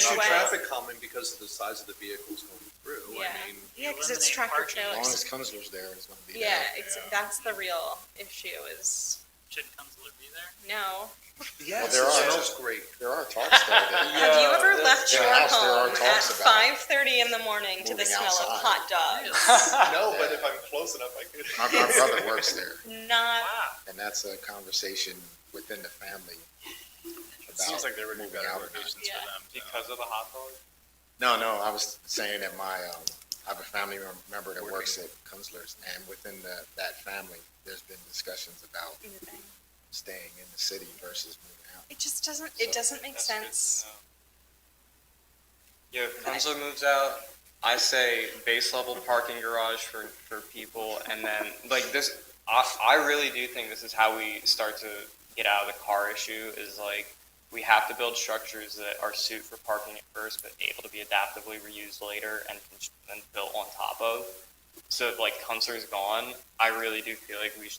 do way? traffic calming because of the size of the vehicles going through. yeah, I mean, yeah, because it's eliminate tractor parking. As long trailers. as Kunzler's there, it's gonna be Yeah, there. that's the real issue is, should Kunzler be there? no. yes, there it are. smells great. There are talks though that Have you ever left in your the house, there are home at talks about 5:30 in the morning to the moving smell of outside. hot dogs? No, but if I'm close enough, I could. my brother works there, Not, Wow. and that's a conversation within the family It seems like there would be moving better out or not. locations Yeah. for them. Because of the hot dog? No, I was saying that I have a family member that works at Kunzler's, and within that family, there's been discussions about staying in the city versus moving out. it just doesn't, it doesn't make That's good to sense. know. Yeah, if Kunzler moves out, I say base level parking garage for people, and then like this, I really do think this is how we start to get out of the car issue, is like, we have to build structures that are suited for parking at first, but able to be adaptively reused later and built on top of. So if like Kunzler's gone, I really do feel like we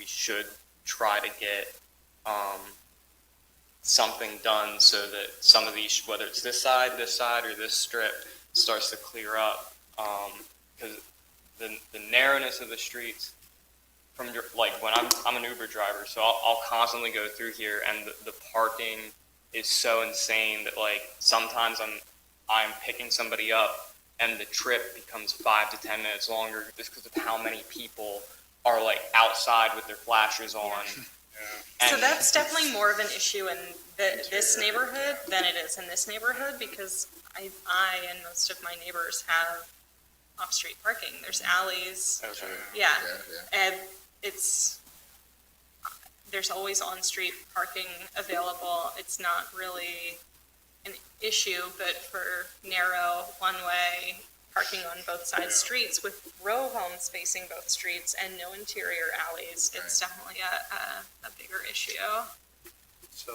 should try to get something done so that some of these, whether it's this side, or this strip, starts to clear up. Because the narrowness of the streets, from like when I'm an Uber driver, so I'll constantly go through here, and the parking is so insane that like sometimes I'm picking somebody up, and the trip becomes 5 to 10 minutes longer just because of how many people are like outside with their flashers on. So And- that's definitely more of an issue in this neighborhood than it is in this neighborhood, because I and most of my neighbors have off-street parking. There's alleys, Okay. yeah, Yeah. and there's always on-street parking available. It's not really an issue, but for narrow, one-way parking on both sides streets with row homes facing both streets and no interior alleys, it's definitely a bigger issue. So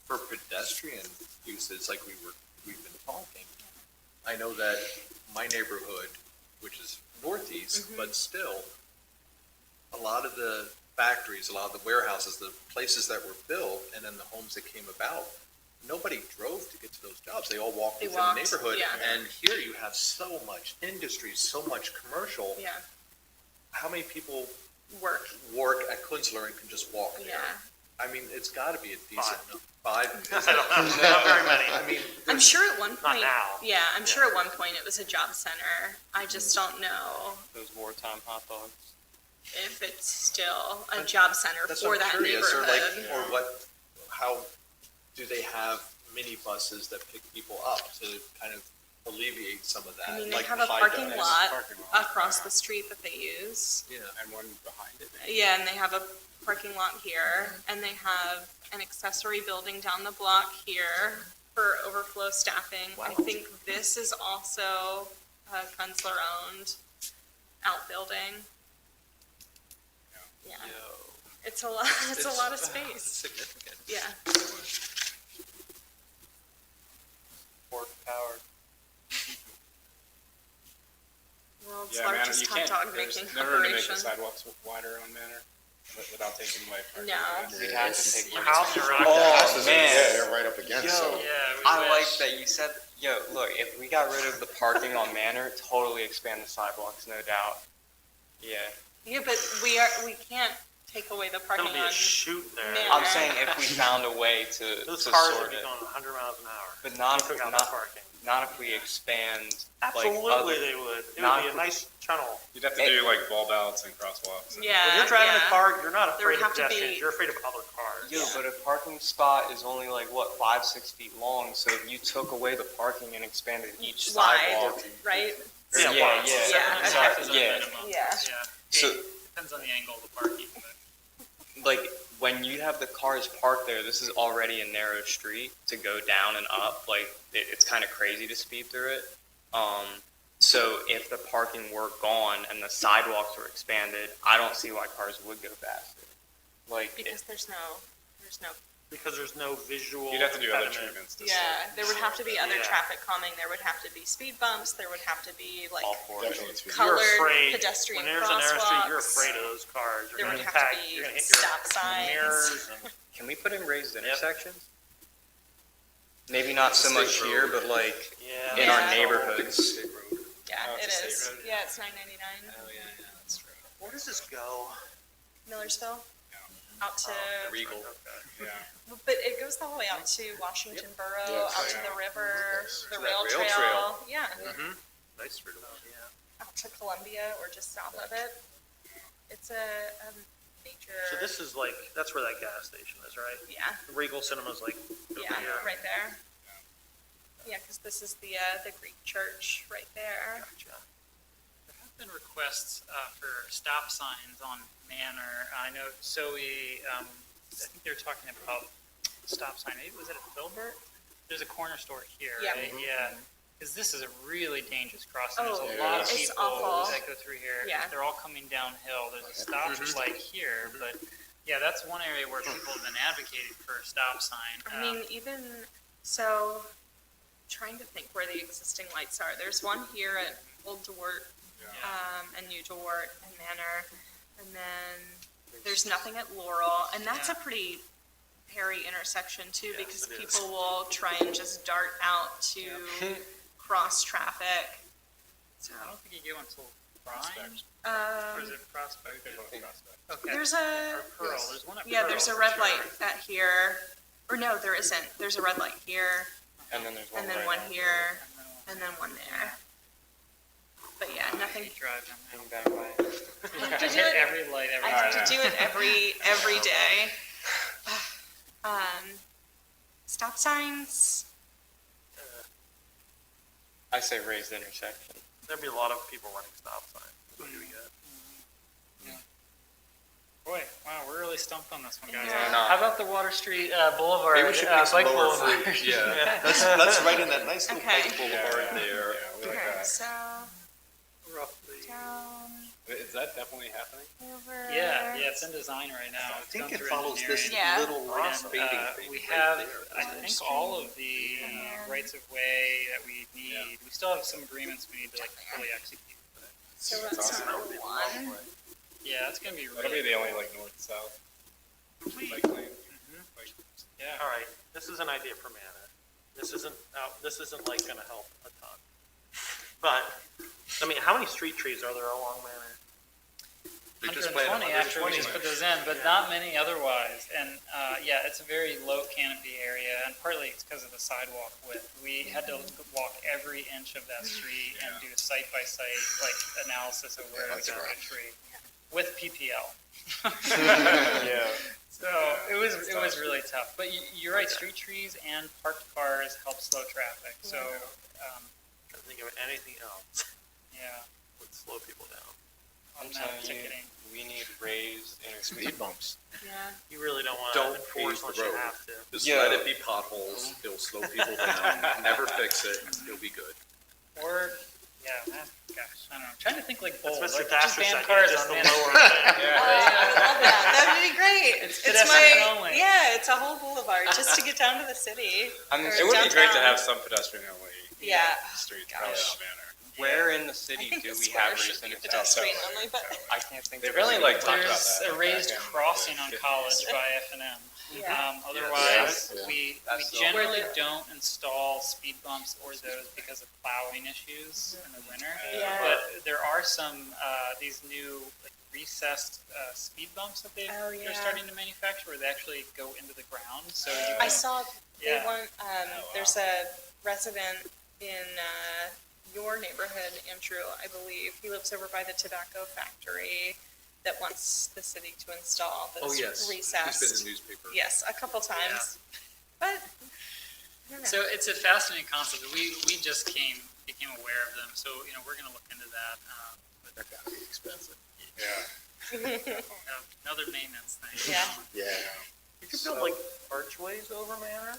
for pedestrian uses, like we've been talking, I know that my neighborhood, which is northeast, but still, a lot of the factories, a lot of the warehouses, the places that were built, and then the homes that came about, nobody drove to get to those jobs. They all walked They within walked, the neighborhood. yeah. And here you have so much industry, so much commercial. Yeah, How many people work, work at Kunzler and can just walk there? yeah. I mean, it's got to be a decent five. Not very many. I mean, I'm sure at one Not point, now. yeah, I'm sure at one point it was a job center. I just don't know Those wartime hot dogs. if it's still a job center that's for what that I'm curious. Or neighborhood. like, or what? How do they have minibuses that pick people up to kind of alleviate some of that. I mean, they like have a Pi parking does. lot Parking lot. across the street that they use. Yeah. And one behind it. maybe. Yeah, and they have a parking lot here, and they have an accessory building down the block here for overflow staffing. I think this is also a Kunstler-owned outbuilding. Yeah, it's a lot, it's a lot of space. Significant. Yeah. Port power. World's Yeah, man, largest you hot can't, dog there's making no room to make operation. the sidewalks wider on Manor without taking away. parking No. areas. We'd have to take. Your one. house is rock. Oh, man. Yeah, they're right up against, Yo. so. Yeah, we I like wish. that you said, yo, look, if we got rid of the parking on Manor, totally expand the sidewalks, no doubt. Yeah. Yeah, but we can't take away the parking There'll be on. a chute there. Man. I'm saying if we found a way to Those to cars sort would be it, going 100 miles an hour. but not If we if, got that not, parking. not if we expand. Absolutely, other- they would. It not- would be a nice tunnel. You'd have to do like bulb outs and crosswalks. and- Yeah. When you're driving yeah. a car, you're not There would afraid of have to pedestrians. be- You're afraid of other cars. Yo, but a parking spot is only like what 5-6 feet long. So if you took away the parking and expanded each Wide, sidewalk, right? or- Yeah, yeah, wide. yeah, Yeah. sorry, Is our yeah. minimum. Yeah. Yeah. So It depends on the angle of the parking, but. like when you have the cars parked there, this is already a narrow street to go down and up. Like it's kind of crazy to speed through it. So if the parking were gone and the sidewalks were expanded, I don't see why cars would go faster. Like Because there's no, Because there's no visual. You'd have to do other impediment. treatments to yeah, there would have to be other Yeah. traffic calming, there would have to be speed bumps, there would have to be like all for it. Definitely. You're colored afraid, pedestrian when there's a narrow street, you're crosswalks. afraid of those cars. There You're would gonna have to impact, be you're gonna hit your stop signs. mirrors and- Can we put in raised intersections? Maybe not so much here, but like Yeah. in Yeah. our neighborhoods. State road. Yeah, Oh, it it's a is. state road? Yeah, it's 999. Oh, yeah, that's true. Where does this go? Millersville, out to, Regal. Yeah. but it goes the whole way out to Washington Borough, Yeah, out to yeah. the river, the that rail rail trail. trail. Yeah, Mm-hmm. Nice route. out to Columbia or just south of it. It's a major. So this is like, that's where that gas station is, right? Yeah, Regal Cinema's like over yeah, here. right there. Yeah, because this is the Greek church right there. Gotcha. There have been requests for stop signs on Manor. I know Zoe, I think they were talking about stop sign. Maybe was it at Filbert? There's a corner store here, Yeah. right? Yeah. Because this is a really dangerous crossing. Oh, There's a lot of it's people awful. that go through here. Yeah. They're all coming downhill. There's a stop light here, but yeah, that's one area where people have been advocating for a stop sign. I mean, even so, trying to think where the existing lights are. There's one here at Old DeWart, and New DeWart and Manor, and then there's nothing at Laurel, and that's a pretty hairy intersection too, because it is. people will try and just dart out to cross traffic. So, I don't think you get one until Prime, or is it Prospect? Okay. there's a, Or Pearl. There's one at yeah, Pearl, there's a for red sure. light at here, or no, there isn't. There's a red light here, And then there's one. and then right one after. here, and then one there. But yeah, nothing. You drive down there. Hang back by. I have to do Hit it. every light every I have time. to do it every day. Stop signs. I say raised intersection. There'd be a lot of people running stop signs. Is what you get. Boy, wow, we're really stumped on this one, guys. Yeah. No. How about the Water Street Boulevard? Maybe we should make some bike lower boulevard? fruit. Yeah, that's right in that nice little Okay. bike boulevard there. Yeah, we like Okay, that. so Roughly. down Is that definitely happening? over. Yeah, it's in design right now. I It's think gone it through follows this engineering. Yeah. little rock And, fading thing we right have, there. I think, all of the rights of way that we need. We still have some agreements we need to like fully execute. But So that's number one. yeah, it's gonna be That'll be really. the only like north south bike lane. Like, Yeah. All right, this is an idea for Manor. This isn't like gonna help a ton. But, I mean, how many street trees are there along Manor? They just planted 120 actually, we 120. just put those in, but not many otherwise. And yeah, it's a very low canopy area, and partly it's because of the sidewalk width. We had to walk every inch of that street and do a site-by-site like analysis of where we that's got rough. a tree with PPL. Yeah. So it was really tough. But you're right, street trees and parked cars help slow traffic. So Can't think of anything else Yeah. would slow people down. I'm Automatic telling you, ticketing. we need raised Speed bumps. Yeah. You really don't want Don't to enforce pave the unless you road. have to. Just Yeah. let it be potholes, it'll slow people down, never fix it, you'll be good. Or, yeah, gosh, I don't know. I'm trying to think like That's bowls. Mr. Like just Dasher's ban idea, cars just on the Main lower Street. thing. I love that. That would be great. It's It's pedestrian my, only. yeah, it's a whole boulevard just to get down to the city. I mean, Or It would be great to downtown. have some pedestrian only Yeah. streets, Gosh. probably not Manor. where in the I city think do the we square have should raised be intersections? pedestrian only, but I can't think. They've of only any. like talked about There's that. a raised back in crossing the on 50s. College by F&M. yeah. Otherwise, Yeah. we That's the generally only- don't install speed bumps or those because of plowing issues in the winter. Yeah. But there are some, these new like recessed speed bumps that Oh, they're yeah. starting to manufacture where they actually go into the ground. So you I can, saw they Yeah. want, there's a resident in, your neighborhood, Andrew, I believe. He lives over by the tobacco factory that wants the city to install Oh, those yes, recessed. it's been in the newspaper. Yes, a couple times. But, I don't know. So it's a fascinating concept. We just became aware of them. So, we're going to look into that. But They're gotta be expensive. Yeah. another maintenance thing. Yeah. Yeah. You could build like archways over Manor,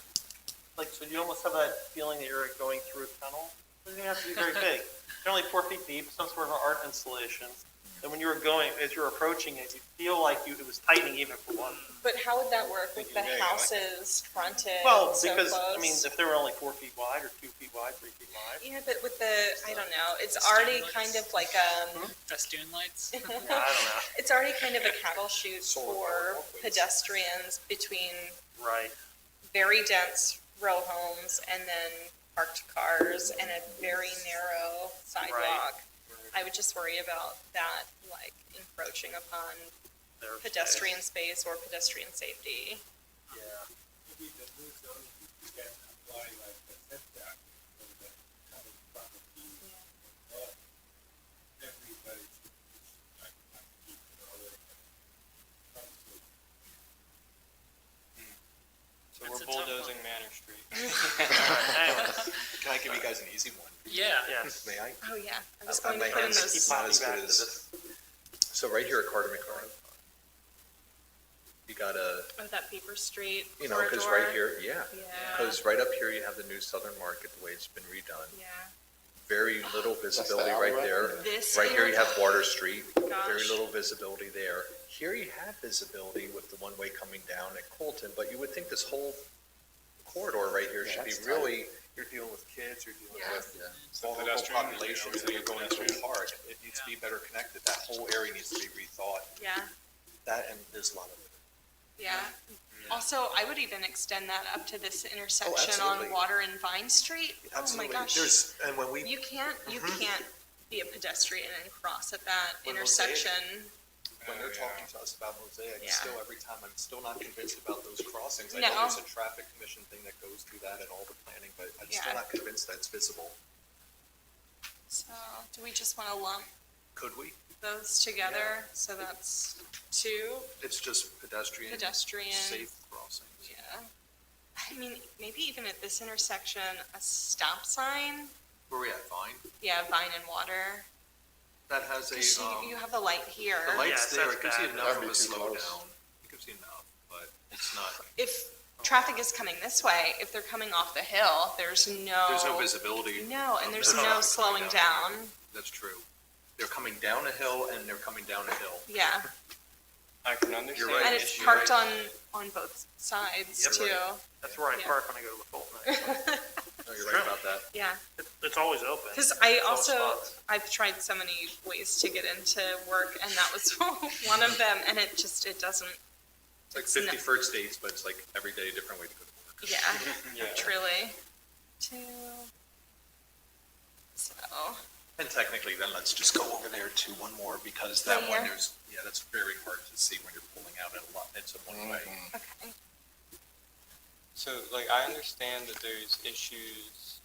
like, so you almost have that feeling that you're going through a tunnel. It doesn't even have to be very big. They're only 4 feet deep, some sort of art installation. And when you were going, as you were approaching it, you feel like it was tightening even for one. But how would that work with the Yeah, I like houses fronted Well, so because, close? I mean, if they were only 4 feet wide or 2 feet wide, 3 feet wide. Yeah, but with the, I don't know, it's already kind of like Festoon lights. Yeah, I don't know. it's already kind of a cattle chute Solar for powered walkways. pedestrians between Right. very dense row homes and then parked cars and a very narrow sidewalk. I would just worry about that, like encroaching upon Their pedestrian space or pedestrian safety. Yeah. Maybe the new zoning, you can apply like the setback for the kind of property. But everybody should like keep it all the So That's we're a tough bulldozing one. Manor Street. Anyways, Can I give you guys an easy one? Yeah. yes. May I? Oh, yeah, I was I going to might put in have to those. keep Popping as good back to as- this. So right here at Carter McCarran, you got a, Oh, that Beaver Street because corridor. right here, yeah. Yeah, Because right up here, you have the new Southern Market, the way it's been redone. yeah. Very little visibility the right alleyway? there. This Right here, you have is- Water Street, very Gosh. little visibility there. Here you have visibility with the one-way coming down at Colton, but you would think this whole corridor right here Yeah, should be that's really, you're dealing with kids, you're dealing Yeah. with Yeah. vulnerable Pedestrian, populations, you know, and you're going through a pedestrian. park. It needs to be better connected. That whole area needs to be rethought. Yeah, That, and there's a lot of it. yeah. Also, I would even extend that up to this intersection on absolutely. Water and Vine Street. Oh, my Absolutely. gosh. There's, and when we, You can't be a pedestrian and cross at that When Mosaic- intersection. when they're Yeah. talking to us about Mosaic, Yeah. still every time, I'm still not convinced about those crossings. I No. know there's a traffic commission thing that goes through that and all the planning, but I'm still Yeah. not convinced that it's visible. So, do we just want to lump Could we? those together? So that's 2 It's just pedestrian, pedestrian. safe crossings. Yeah. I mean, maybe even at this intersection, a stop sign. Where we at, Vine? Yeah, Vine and Water. That has a, 'Cause you have the light here. the light's Yes, there, that's it gives you bad. enough That'd of be a too close. slowdown. It gives you enough, but it's not, If traffic is coming this way, if they're coming off the hill, there's no visibility. No, and of there's the no traffic slowing coming down. That's true. They're coming down a hill and they're coming down a hill. Yeah, I can understand right. and the it's issue. parked on both sides Yep. too. That's where I Yeah. park when I go to the Fulton. No, you're right about that. Yeah, It's always open. because I All also spots. I've tried so many ways to get into work, and that was one of them, and it doesn't. It's like It's not- 51st dates, but it's like every day a different way to go to work. Yeah, Yeah. truly. 2. So. And technically, then let's just go over there to one more, because that Right one, here? that's very hard to see when you're pulling out at a lot, it's a one-way. Mhm. Okay. So, like, I understand that there's issues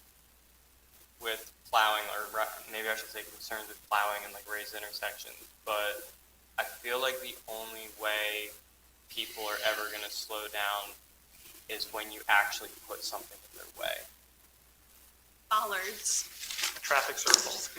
with plowing, or maybe I should say concerns with plowing and like raised intersections, but I feel like the only way people are ever going to slow down is when you actually put something in their way. Bollards. traffic circles.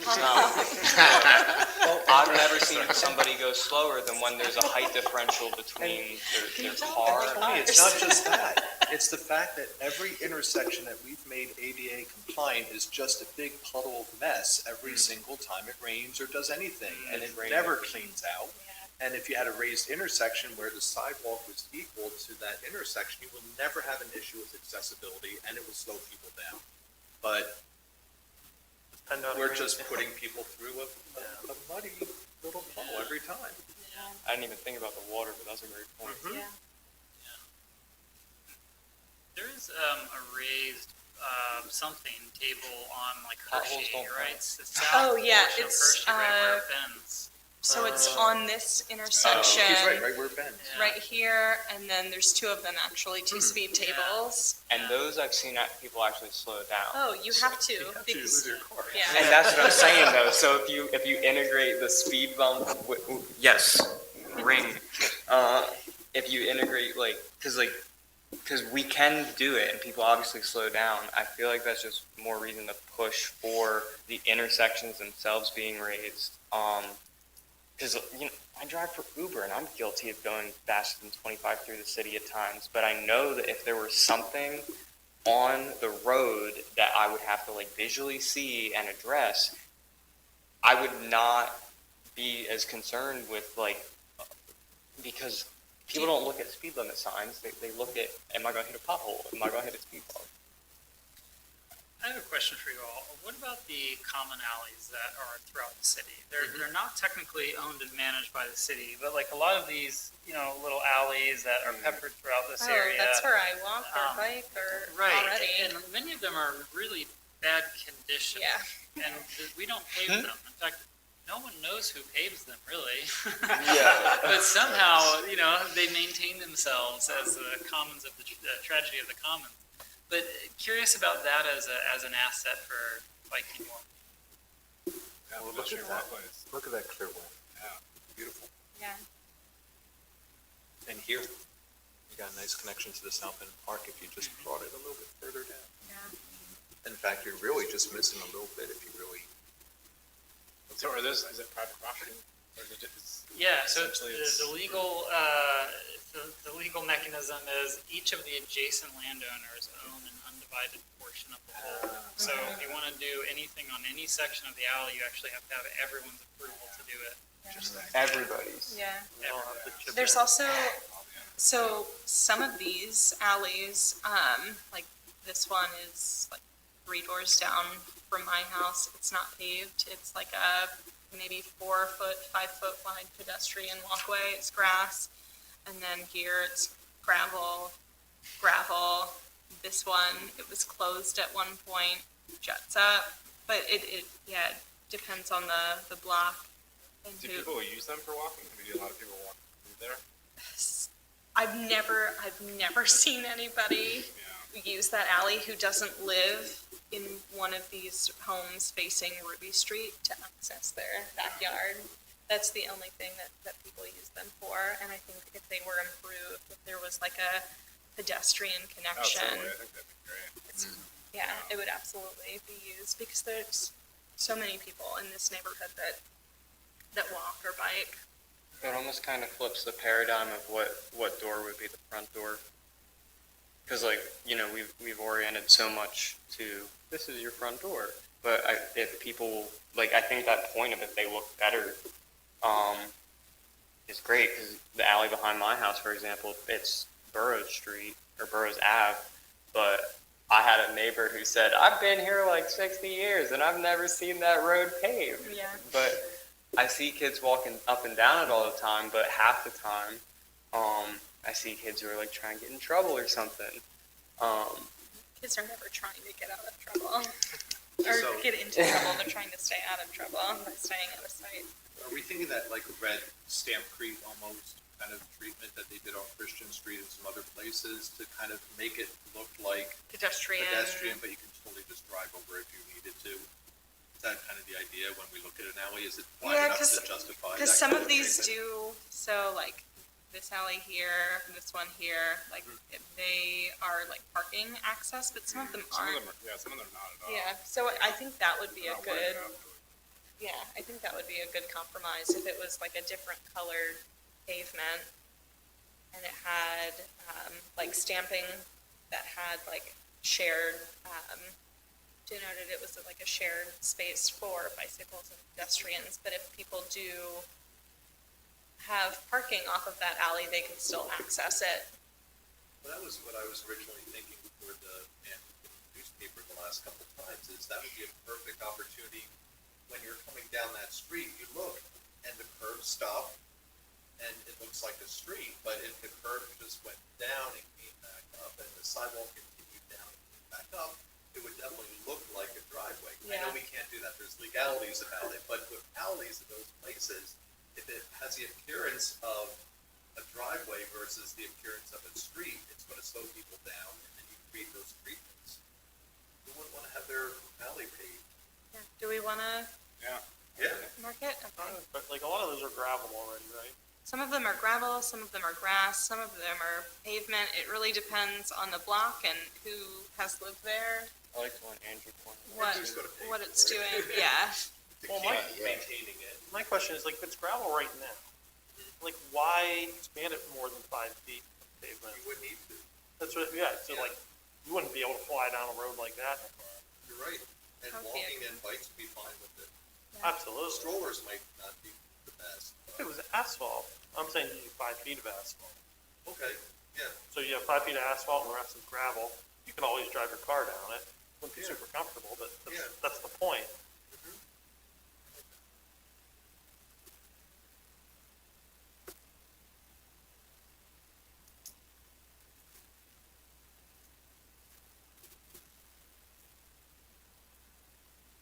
I've never seen somebody go slower than when there's a height differential between their car. Tony, it's not just that. It's the fact that every intersection that we've made ADA compliant is just a big puddle of mess every single time it rains or does anything, and it never cleans out. And if you had a raised intersection where the sidewalk was equal to that intersection, you will never have an issue with accessibility, and it will slow people down. But we're just putting people through a muddy little puddle every time. I didn't even think about the water, but that's a great point. Yeah. There is a raised something table on like Potholes Hershey, don't right? count. It's the south Oh, yeah, portion of it's, Hershey, right where it bends. So it's on this intersection. He's right where it bends. Yeah. Right here, and then there's two of them actually, two speed tables. And those I've seen people actually slow down. Oh, you have to. You have to because- lose your car. Yeah. And that's what I'm saying though. So if you integrate the speed bump, yes, ring. If you integrate because we can do it and people obviously slow down. I feel like that's just more reason to push for the intersections themselves being raised. Because I drive for Uber and I'm guilty of going faster than 25 through the city at times. But I know that if there was something on the road that I would have to like visually see and address, I would not be as concerned with because people don't look at speed limit signs. They look at, am I going to hit a pothole? Am I going to hit a speed bump? I have a question for you all. What about the common alleys that are throughout the city? They're not technically owned and managed by the city, but like a lot of these, little alleys that are peppered throughout this Oh, area. that's where I walk or bike or Right, already. and many of them are really bad condition. Yeah. And we don't pave them. In fact, no one knows who paves them, really. Yeah. But somehow, they maintain themselves as the commons of the tragedy of the commons. But curious about that as an asset for biking and walking. Yeah, Well, look pedestrian at that. walkways. Look at that clear way. Yeah. Beautiful. Yeah. And here, you got a nice connection to the South End Park if you just brought it a little bit further down. Yeah. In fact, you're really just missing a little bit if you really. So is it private property? Or is it just, Yeah, so essentially it's- the legal the legal mechanism is each of the adjacent landowners own an undivided portion of the whole. So if you want to do anything on any section of the alley, you actually have to have everyone's approval to do it. Everybody's. Yeah. We all have to chip There's in. also, so some of these alleys, like this one is like 3 doors down from my house. It's not paved. It's like a maybe 4 foot, 5 foot wide pedestrian walkway. It's grass. And then here it's gravel. This one, it was closed at one point, juts up. But it depends on the block. And do who. people use them for walking? I mean, do a lot of people walk through there? I've never seen anybody Yeah. use that alley who doesn't live in one of these homes facing Ruby Street to access their backyard. That's the only thing that people use them for. And I think if they were improved, if there was like a pedestrian Oh, connection, totally. I think that'd be great. yeah, it would absolutely be used because there's so many people in this neighborhood that walk or bike. It almost kind of flips the paradigm of what door would be the front door. Because we've oriented so much to this is your front door, but if people I think that point of if they look better, is great. Because the alley behind my house, for example, it's Burroughs Street or Burroughs Ave, but I had a neighbor who said I've been here like 60 years and I've never seen that road paved. Yeah. But I see kids walking up and down it all the time, but half the time, I see kids who are like trying to get in trouble or something. Kids are never trying to get out of trouble or So- get into trouble. They're trying to stay out of trouble by staying out of sight. Are we thinking that like red stampcrete almost kind of treatment that they did on Christian Street and some other places to kind of make it look like Pedestrian. but you can totally just drive over if you needed to? Is that kind of the idea when we look at an alley? Is it wide Yeah, enough to justify that? Because some kind of these treatment? do, so like this alley here, this one here, like they are are like parking access, but some of them Some aren't. of them are, yeah, some of them are not at all. Yeah, so I think that would be a Not worried good, about it. yeah, I think that would be a good compromise if it was like a different colored pavement and it had, like stamping that had like shared, denoted it was like a shared space for bicycles and pedestrians, but if people do have parking off of that alley, they could still access it. Well, that was what I was originally thinking for the newspaper the last couple of times, is that would be a perfect opportunity when you're coming down that street, you look and the curb stopped and it looks like a street, but if the curb just went down and came back up and the sidewalk continued down and came back up, it would definitely look like a driveway. I know Yeah. we can't do that, there's legalities about it, but with alleys in those places, if it has the appearance of a driveway versus the appearance of a street, it's going to slow people down, and then you create those treatments. Who wouldn't want to have their alley paved? Yeah. Do we want to Yeah. Yeah. mark it? Okay. But like a lot of those are gravel already, right? Some of them are gravel, some of them are grass, some of them are pavement. It really depends on the block and who has lived there, I like the one Andrew pointed out. what, Everything's gonna pave what it, it's right? doing, yeah. To Well, keep my- maintaining it. My question is like, if it's gravel right now, like why expand it more than 5 feet of pavement? You wouldn't need to. That's what, yeah, so Yeah. like, you wouldn't be able to fly down a road like that in a car. You're right. And Okay. walking and bikes would be fine with it. Absolutely. Strollers might not be the best. If it was asphalt, I'm saying you need 5 feet of asphalt. Okay, yeah. So you have 5 feet of asphalt and the rest is gravel. You can always drive your car down it. Wouldn't be Yeah. super comfortable, but Yeah. that's the point.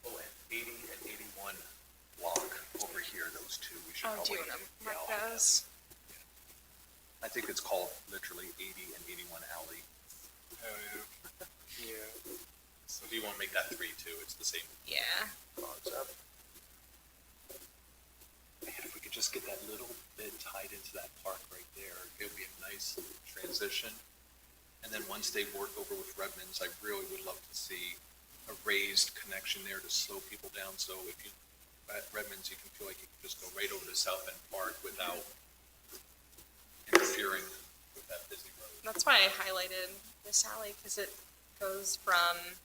Oh, and 80 and 81 block over here, those two, we should Oh, do probably. you want to mark yeah, I'll have those? that. I think it's called literally 80 and 81 alley. Hell yeah. Yeah. So do you want to make that 3 too? It's the same Yeah. concept. Man, if we could just get that little bit tied into that park right there, it would be a nice transition. And then once they work over with Redmond's, I really would love to see a raised connection there to slow people down. So if you, at Redmond's, you can feel like you can just go right over to South End Park without interfering with that busy road. That's why I highlighted this alley, because it goes from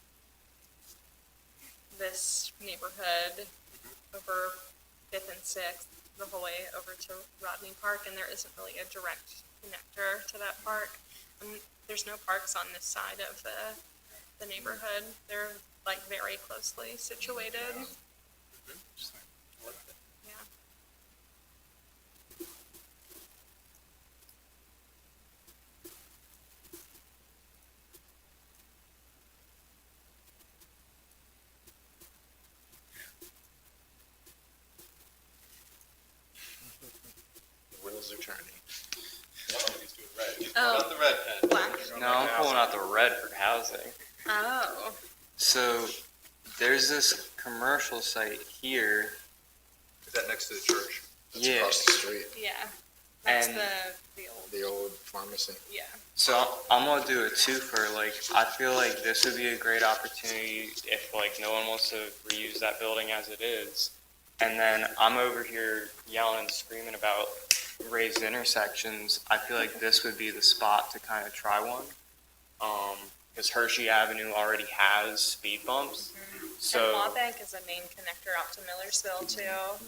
this neighborhood over Fifth and Sixth, the whole way over to Rodney Park, and there isn't really a direct connector to that park. And there's no parks on this side of the neighborhood. They're like very closely situated. Just like, I like that. Yeah. The wheels are turning. Oh, he's doing red. Oh. Not the red pen. Black. No, I'm pulling out the red for housing. Oh. So there's this commercial site here. Is that next to the church? That's Yeah. across the street, Yeah. That's And- the old, the old pharmacy. yeah. So I'm gonna do a twofer. Like, I feel like this would be a great opportunity if like no one wants to reuse that building as it is. And then I'm over here yelling and screaming about raised intersections. I feel like this would be the spot to kind of try one. Because Hershey Avenue already has speed bumps. And So Bank is a main connector out to Millersville too.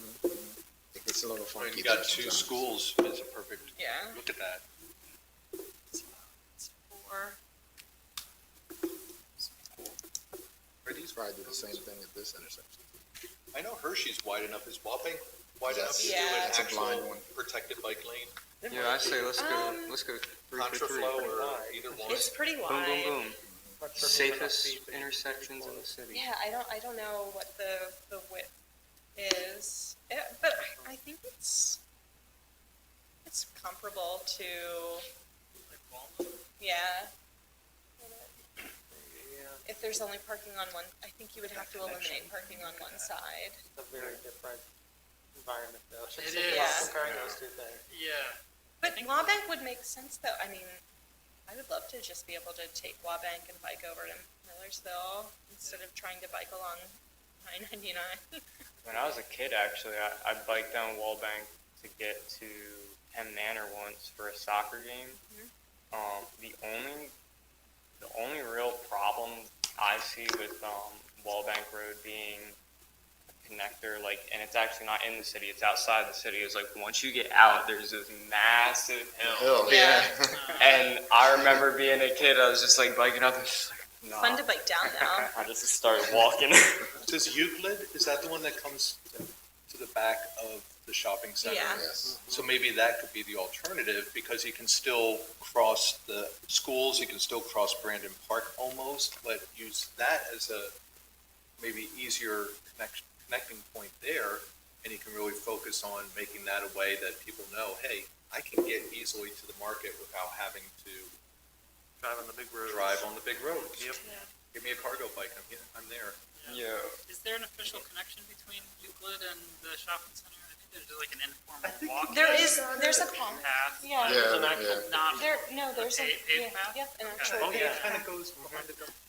It gets a little When funky. you got there 2 sometimes. schools, it's a perfect, Yeah. look at that. It's 4. Are these, Probably do the same thing at this intersection. I know Hershey's wide enough, is Wapping wide enough to do Yeah. an It's a blind actual one. protected bike lane? yeah, I say let's go. Um, Let's go 3 for 3. Contraflow or either one? It's pretty Boom, wide. boom, boom. Not sure if it's enough Safest feet, but you- intersections in the city. Yeah, I don't know what the width is, but I think it's comparable to, yeah. If there's only parking on one, I think you would have to eliminate parking on one side. It's a very different environment though. It So is. yeah, comparing those two things. Yeah. But Law Bank would make sense though, I mean, I would love to just be able to take Wabank and bike over to Millersville instead of trying to bike along I-99. When I was a kid, actually, I biked down Wallbank to get to Penn Manor once for a soccer game. The only real problem I see with Wallbank Road being a connector, like, and it's actually not in the city, it's outside the city, is like once you get out, there's this massive hill. Yeah. And I remember being a kid, I was just like biking up and just like, nah. Fun to bike down though. I just started walking. Does Euclid, is that the one that comes to the back of the shopping center? Yeah. Yes. So maybe that could be the alternative, because you can still cross the schools, you can still cross Brandon Park almost, but use that as a maybe easier connecting point there, and you can really focus on making that a way that people know, hey, I can get easily to the market without having to Drive on the big road. drive on the big roads. Yep. Give me a cargo bike, I'm there. Yeah. Is there an official connection between Euclid and the shopping center? I think there's like an informal I think walk. There's a path. Yeah. There's an Yeah, actual, Not There's a, paved path? yep, an Okay. actual oh yeah, paved it kind path. of goes behind the dumpster.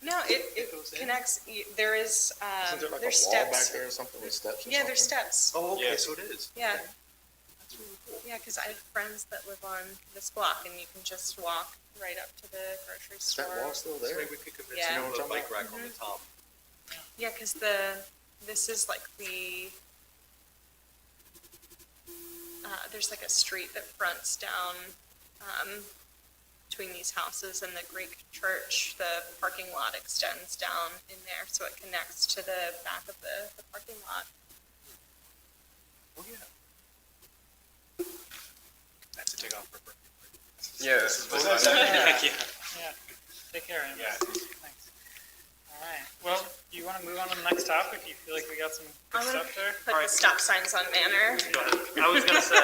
No, it goes in? connects, there is, Isn't there like there's a wall back steps. there or something with steps or Yeah, there's something? steps. Oh, okay, Yeah. so it is. Yeah. That's really cool. Yeah, because I have friends that live on this block and you can just walk right up to the grocery Is store. that wall still So there? maybe we could convince Yeah. them to put a bike rack on the top. Yeah, because this is like there's like a street that fronts down between these houses and the Greek church. The parking lot extends down in there, so it connects to the back of the parking lot. Oh, yeah. That's a takeoff for birthday. Yeah. Yeah. Take care, Amy. Thanks. All right. Well, do you want to move on to the next topic? You feel like we got some good I'm gonna stuff there? put the stop signs on Manor. Go ahead. I was gonna say,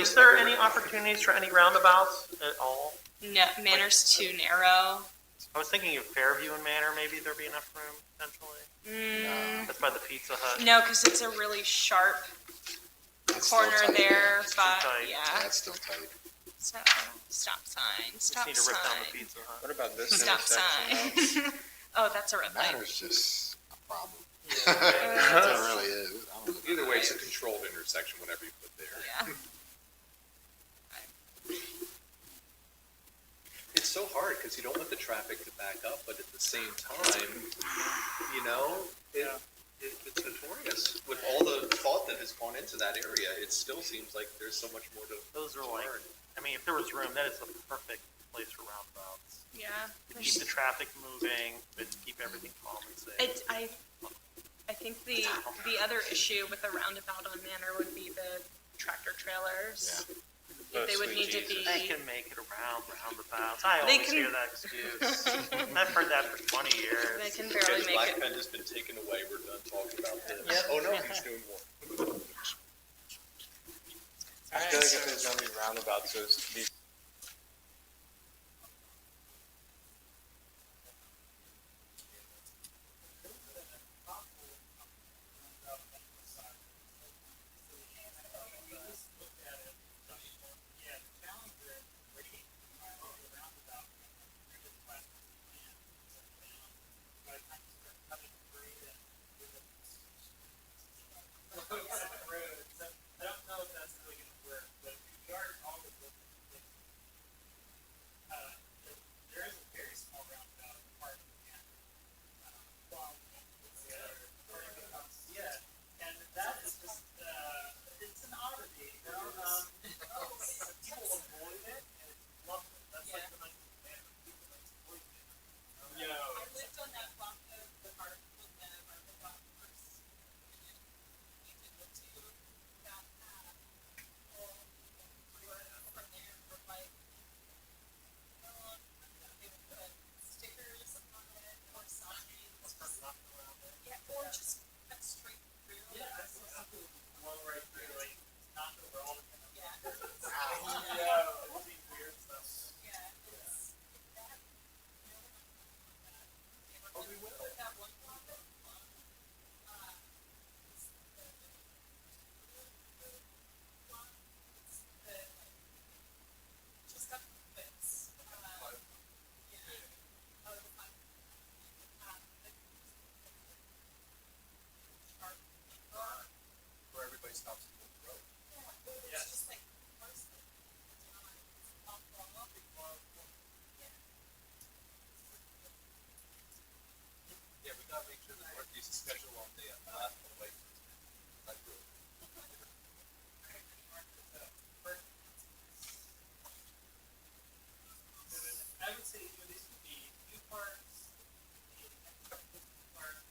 is there any opportunities for any roundabouts at all? No, Manor's too narrow. I was thinking of Fairview and Manor, maybe there'd be enough room potentially. That's by the Pizza Hut. No, because it's a really sharp That's still corner tight. there, too but tight. yeah. That's still tight. So, stop sign, Just stop need to rip down the sign, Pizza Hut. What about this stop intersection? sign. Oh, that's a red light. Manor's just a problem. Yeah. It really is. I don't know. Either way, it's a controlled intersection, whatever you put there. Yeah. It's so hard because you don't want the traffic to back up, but at the same time, you know, it's notorious. With all the thought that has gone into that area, it still seems like there's so much more to Those are to like, learn. I mean, if there was room, that is the perfect place for roundabouts. Yeah. To keep the traffic moving, but to keep everything calm and safe. I think the other issue with a roundabout on Manor would be the tractor trailers. They would need to be. They can make it around roundabouts. I They always can- hear that excuse. I've heard that for 20 years. They can barely Because make Black it. Pen has been taken away, we're done talking about this. Yep. Oh, no, he's doing more. I feel like if there's gonna be roundabouts, there's these. needs to schedule on the, way. I would say, this would be new parks, parks,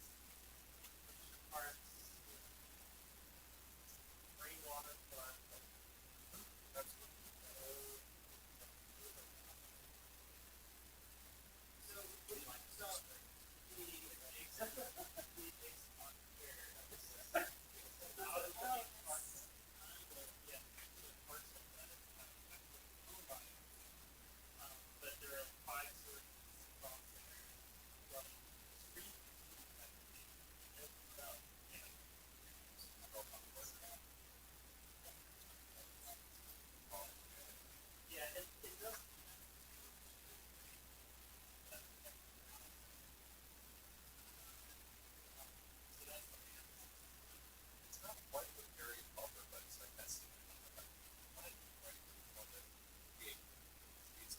rainwater park. So, what do you like about but there are 5 certain spots there running the street. Yeah, it does. It's not quite what Gary offered, but it's like that's the right on the gate. It's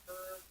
curve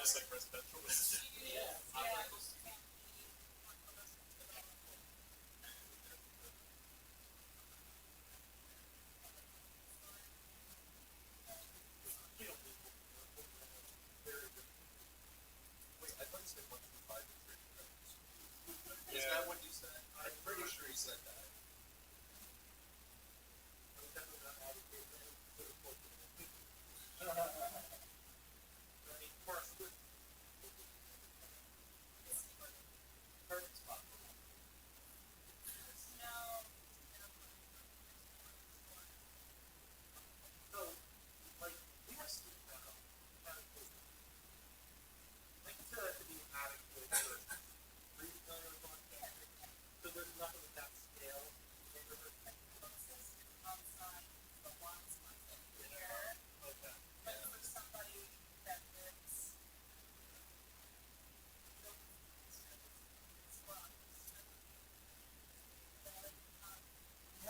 just like residential. Wait, I thought you said 125 to 3. Is that what you said? I'm pretty sure you said that.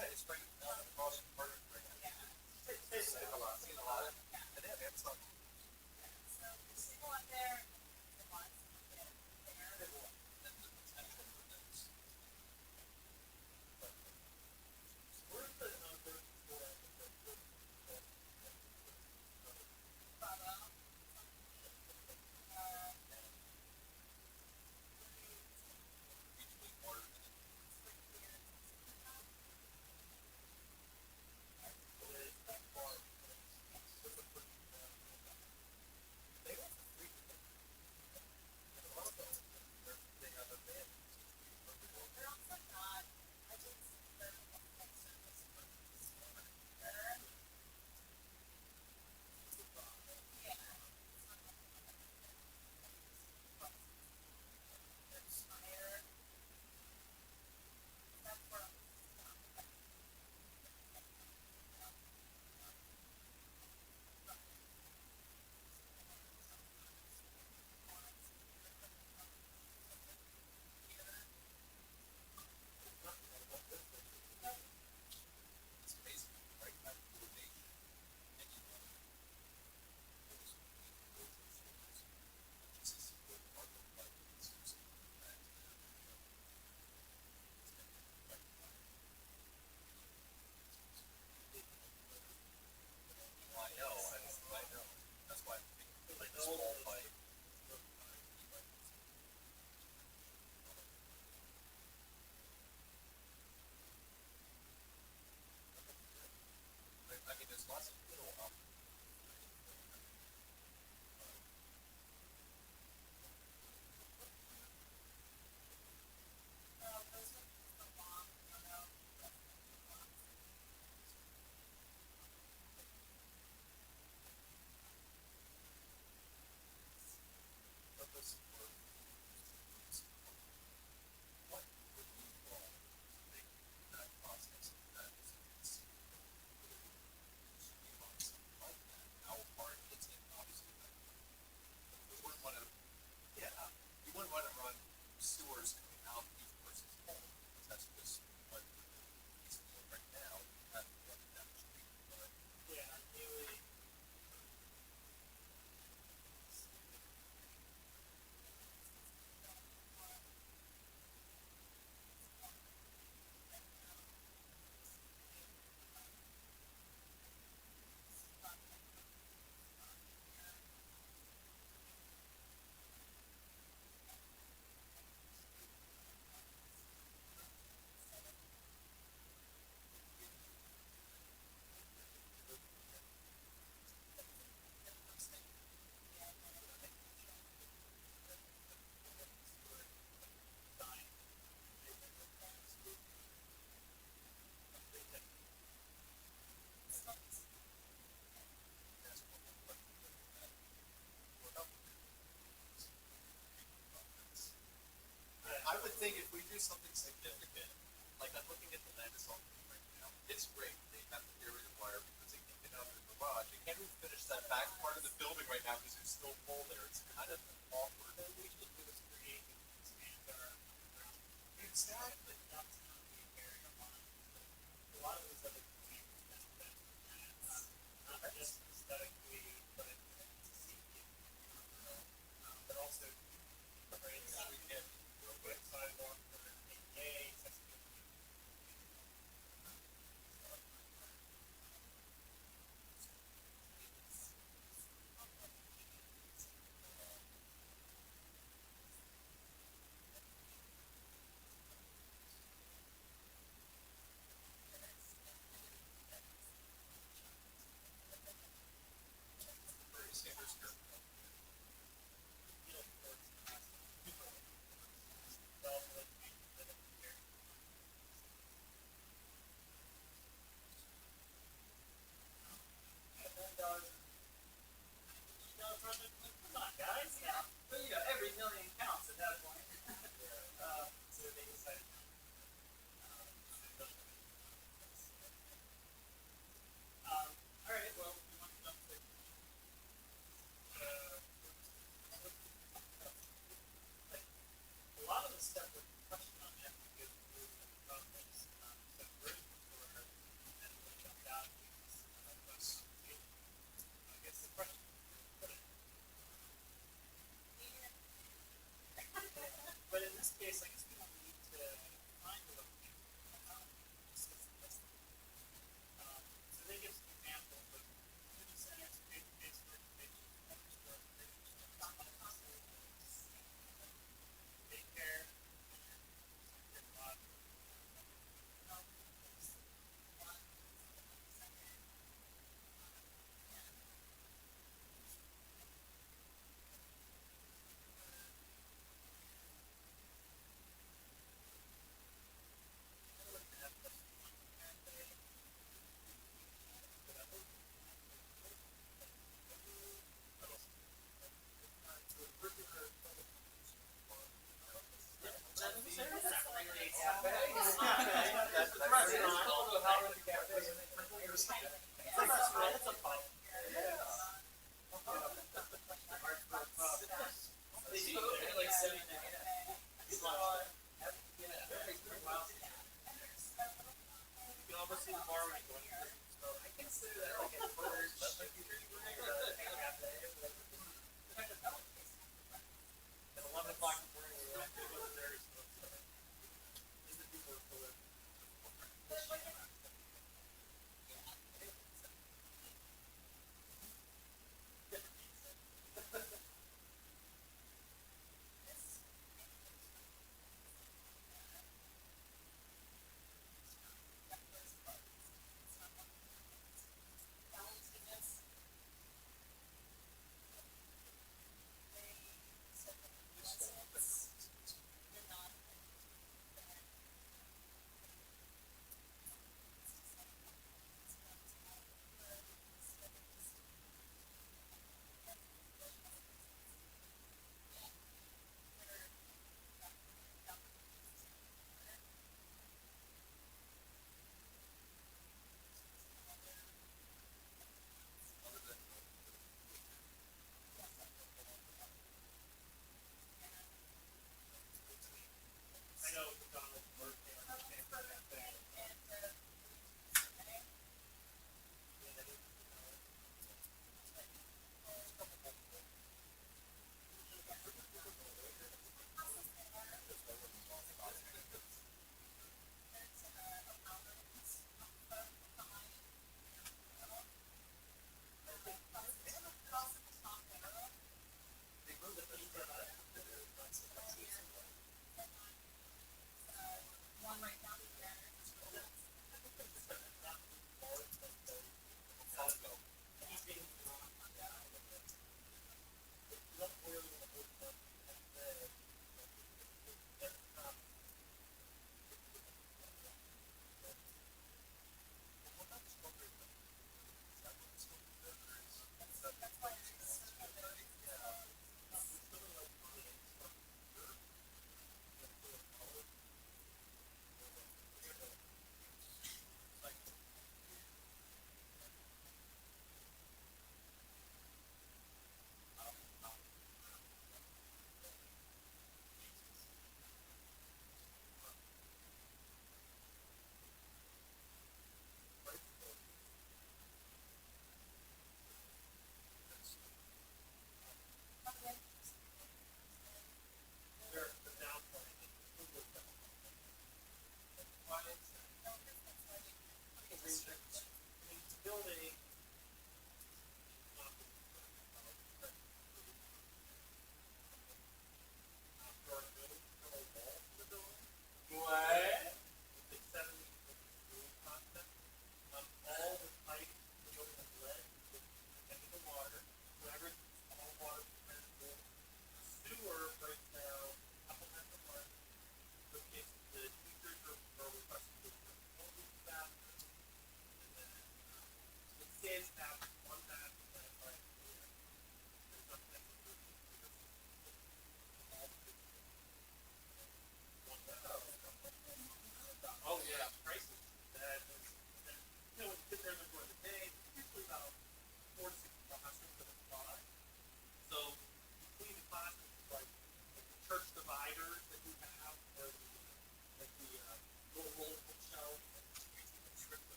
Yeah, it's right across from Parker right now. Seen a lot. And they have some. I mean, there's lots of little what would be wrong to make that process that is like that? How hard is it? Obviously, you wouldn't want to, yeah, you wouldn't want to run sewers coming out of each person's home, because that's just what it's doing right now. You have to run it down the street, but Yeah, ideally, I would think if we do something significant, like I'm looking at the land assaulting right now, it's great. They have the area wire because they can't get out of the garage. They can't even finish that back part of the building right now because it's still full there. It's kind of awkward. we should do is create and expand our ground. Exactly. That's not the area line. A lot of these other communities benefit from that, not just aesthetically, but to see it.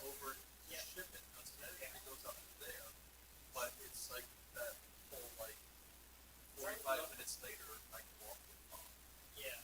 over to Shipment, doesn't it? It goes up to there. But it's like that whole, like, 45 minutes later, I can walk the farm. Yeah.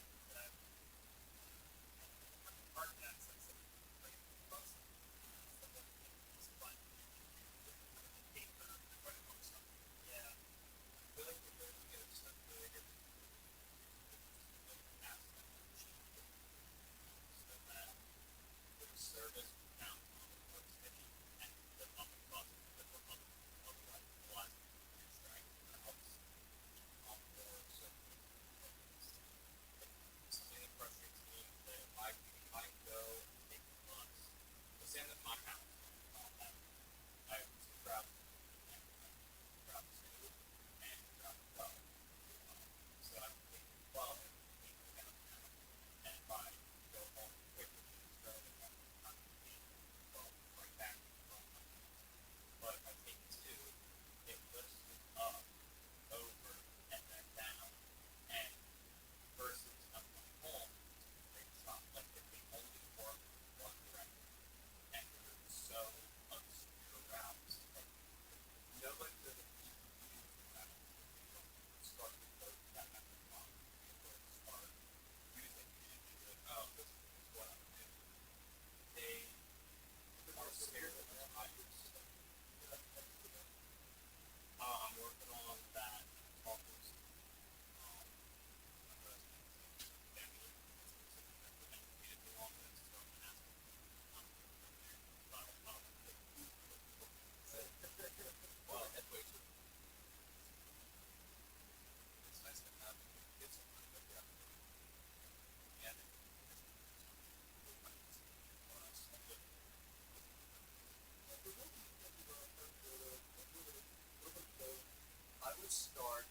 I would start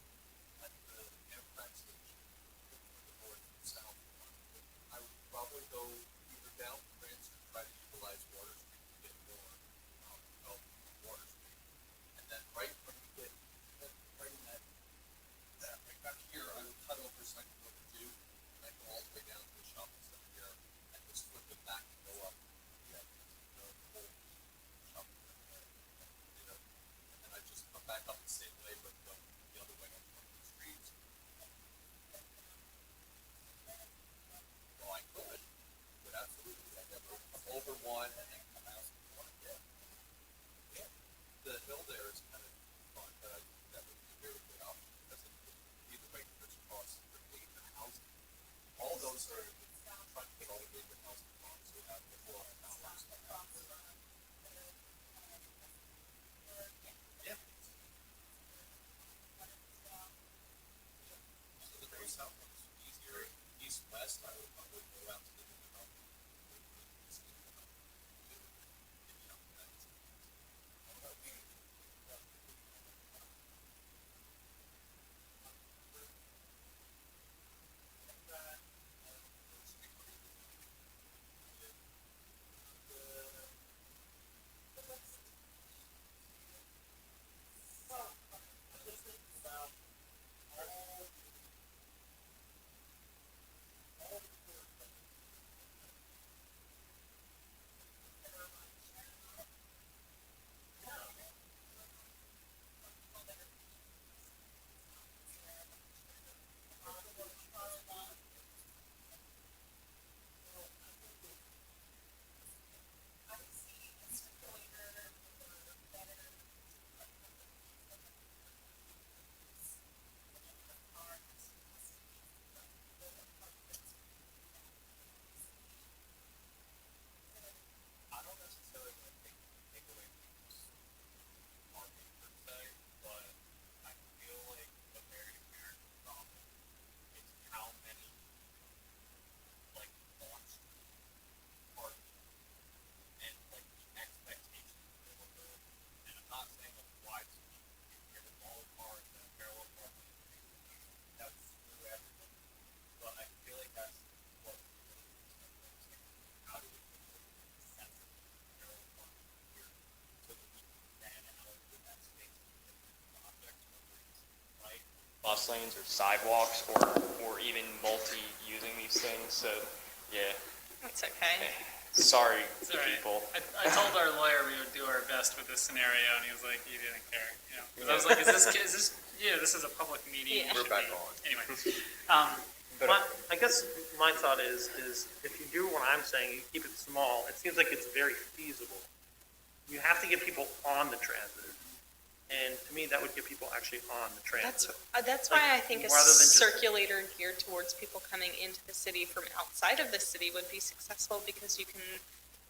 at the Amtrak station, for the north and south one. I would probably go either down Prince or try to utilize Water Street to get more, help on Water Street. And then right when you get, right in that right back here, I would cut over Second River two, and then go all the way down to the shopping center here, and just flip it back and go up. Yeah, the whole shopping center there. And then I just come back up the same way, but go the other way on one of the streets. Well, I could absolutely, I never come over one and then come out one, yeah. Yeah, the hill there is kind of fun, but I think that would be a very good option, because it would be the way to cross the gate and housing. All those are, trying to get all the gate and housing on, so you have the whole house. Yeah. So the very south one's easier, east-west, I would go out to the new development. I don't necessarily want to take away people's marketing per se, but I feel like a very apparent problem is how many like launch parties and like the expectations available. And I'm not saying like wide sweep, you hear the all cars and parallel parking, that's through everything. But I feel like that's what we really need to understand. How do we bus lanes or sidewalks or even multi-using these things, so, yeah. That's okay. sorry It's to all right. people. I told our lawyer we would do our best with this scenario, and he was like, he didn't care, you know. 'Cause I was like, is this, yeah, this is a public meeting. Yeah. It We're should back be- on. Anyway, I guess my thought is if you do what I'm saying, you keep it small, it seems like it's very feasible. You have to get people on the transit. And to me, that would get people actually on the transit. That's why I think a Rather than just- circulator geared towards people coming into the city from outside of the city would be successful because you can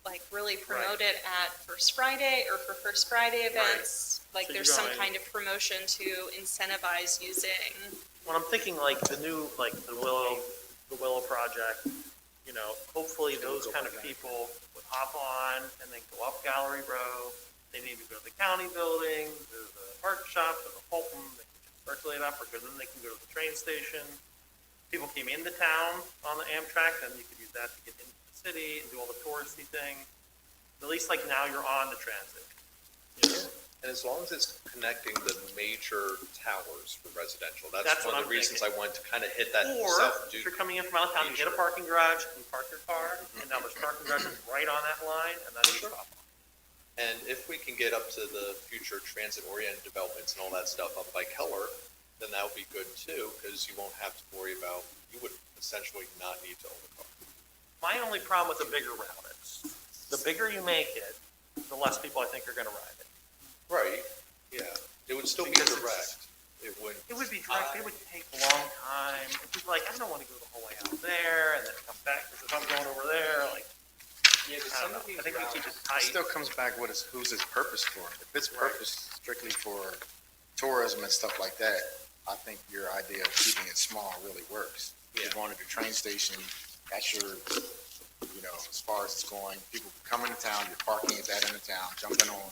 like really promote it at First Friday or for First Friday events. Like So there's you're some going- kind of promotion to incentivize using. When I'm thinking like the new, like the Willow Project, you know, hopefully those kind of people would hop on and then go up Gallery Row. They need to go to the county building, to the art shop, to the Fulton, they can circulate up, or then they can go to the train station. People came into town on the Amtrak, then you could use that to get into the city and do all the touristy things. At least like now you're on the transit. You know? And as long as it's connecting the major towers for residential, that's That's one what of the I'm reasons I wanted to kind of hit that Or South if Duke. you're coming in from out of town, you get a parking garage, you park your car, and now there's parking garages right on that line, and then you stop. And if we can get up to the future transit-oriented developments and all that stuff up by Keller, then that would be good too, because you won't have to worry about, you would essentially not need to own a car. My only problem with the bigger route is, the bigger you make it, the less people I think are gonna ride it. Right, yeah. It would still be Because it's- direct. It wouldn't. It would be direct, it would take a long time, it'd be like, I don't wanna go the whole way out there, and then come back, because if I'm going over there, like, Yeah, but I don't know, I think we keep it It tight. still comes back with who's its purpose for. If it's purpose strictly for tourism and stuff like that, I think your idea of keeping it small really works. You're going to the train station, that's your, you know, as far as it's going, people come into town, you're parking at that end of town, jumping on,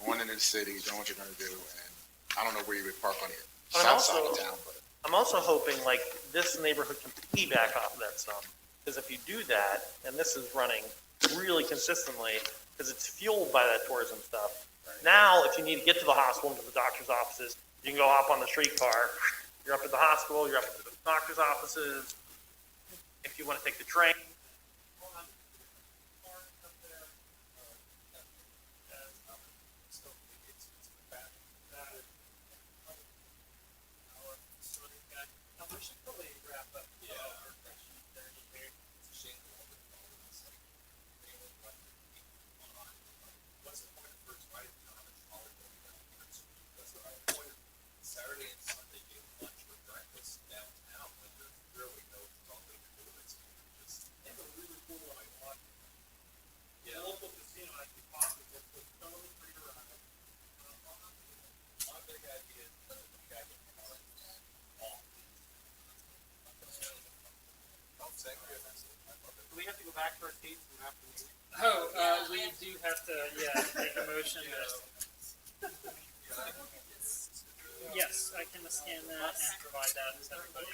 going into the city, doing what you're gonna do, and I don't know where you would park on the But south side of also- town, but. I'm also hoping like this neighborhood can piggyback off of that some, because if you do that, and this is running really consistently, because it's fueled by that tourism stuff. Now, if you need to get to the hospital and to the doctor's offices, you can go hop on the streetcar, you're up at the hospital, you're up at the doctor's offices. If you want to take the train. Saturday and Sunday, you lunch or breakfast downtown when there's really no public tourists. Just, and a really cool one I want. Yeah. Local casino, I think possible, but totally free to run. One big idea is that the guy can call it all. Do we have to go back to our seats and have to leave? oh, we do have to, yeah, make a motion to. Yes, I can scan that and provide that to everybody.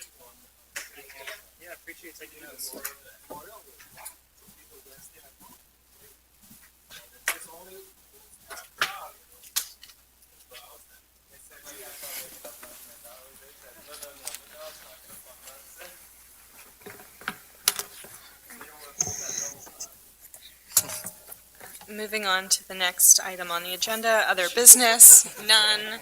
Yeah, appreciate taking notes. Moving on to the next item on the agenda, other business, none.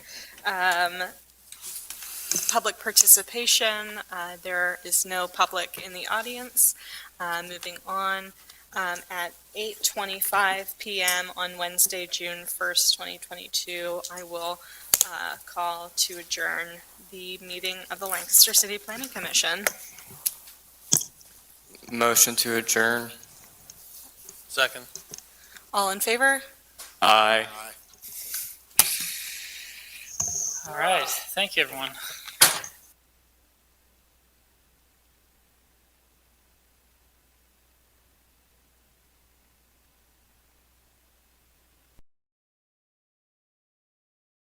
Public participation, there is no public in the audience. Moving on, at 8:25 PM on Wednesday, June 1st, 2022, I will call to adjourn the meeting of the Lancaster City Planning Commission. Motion to adjourn. Second. All in favor? Aye. All right, thank you, everyone.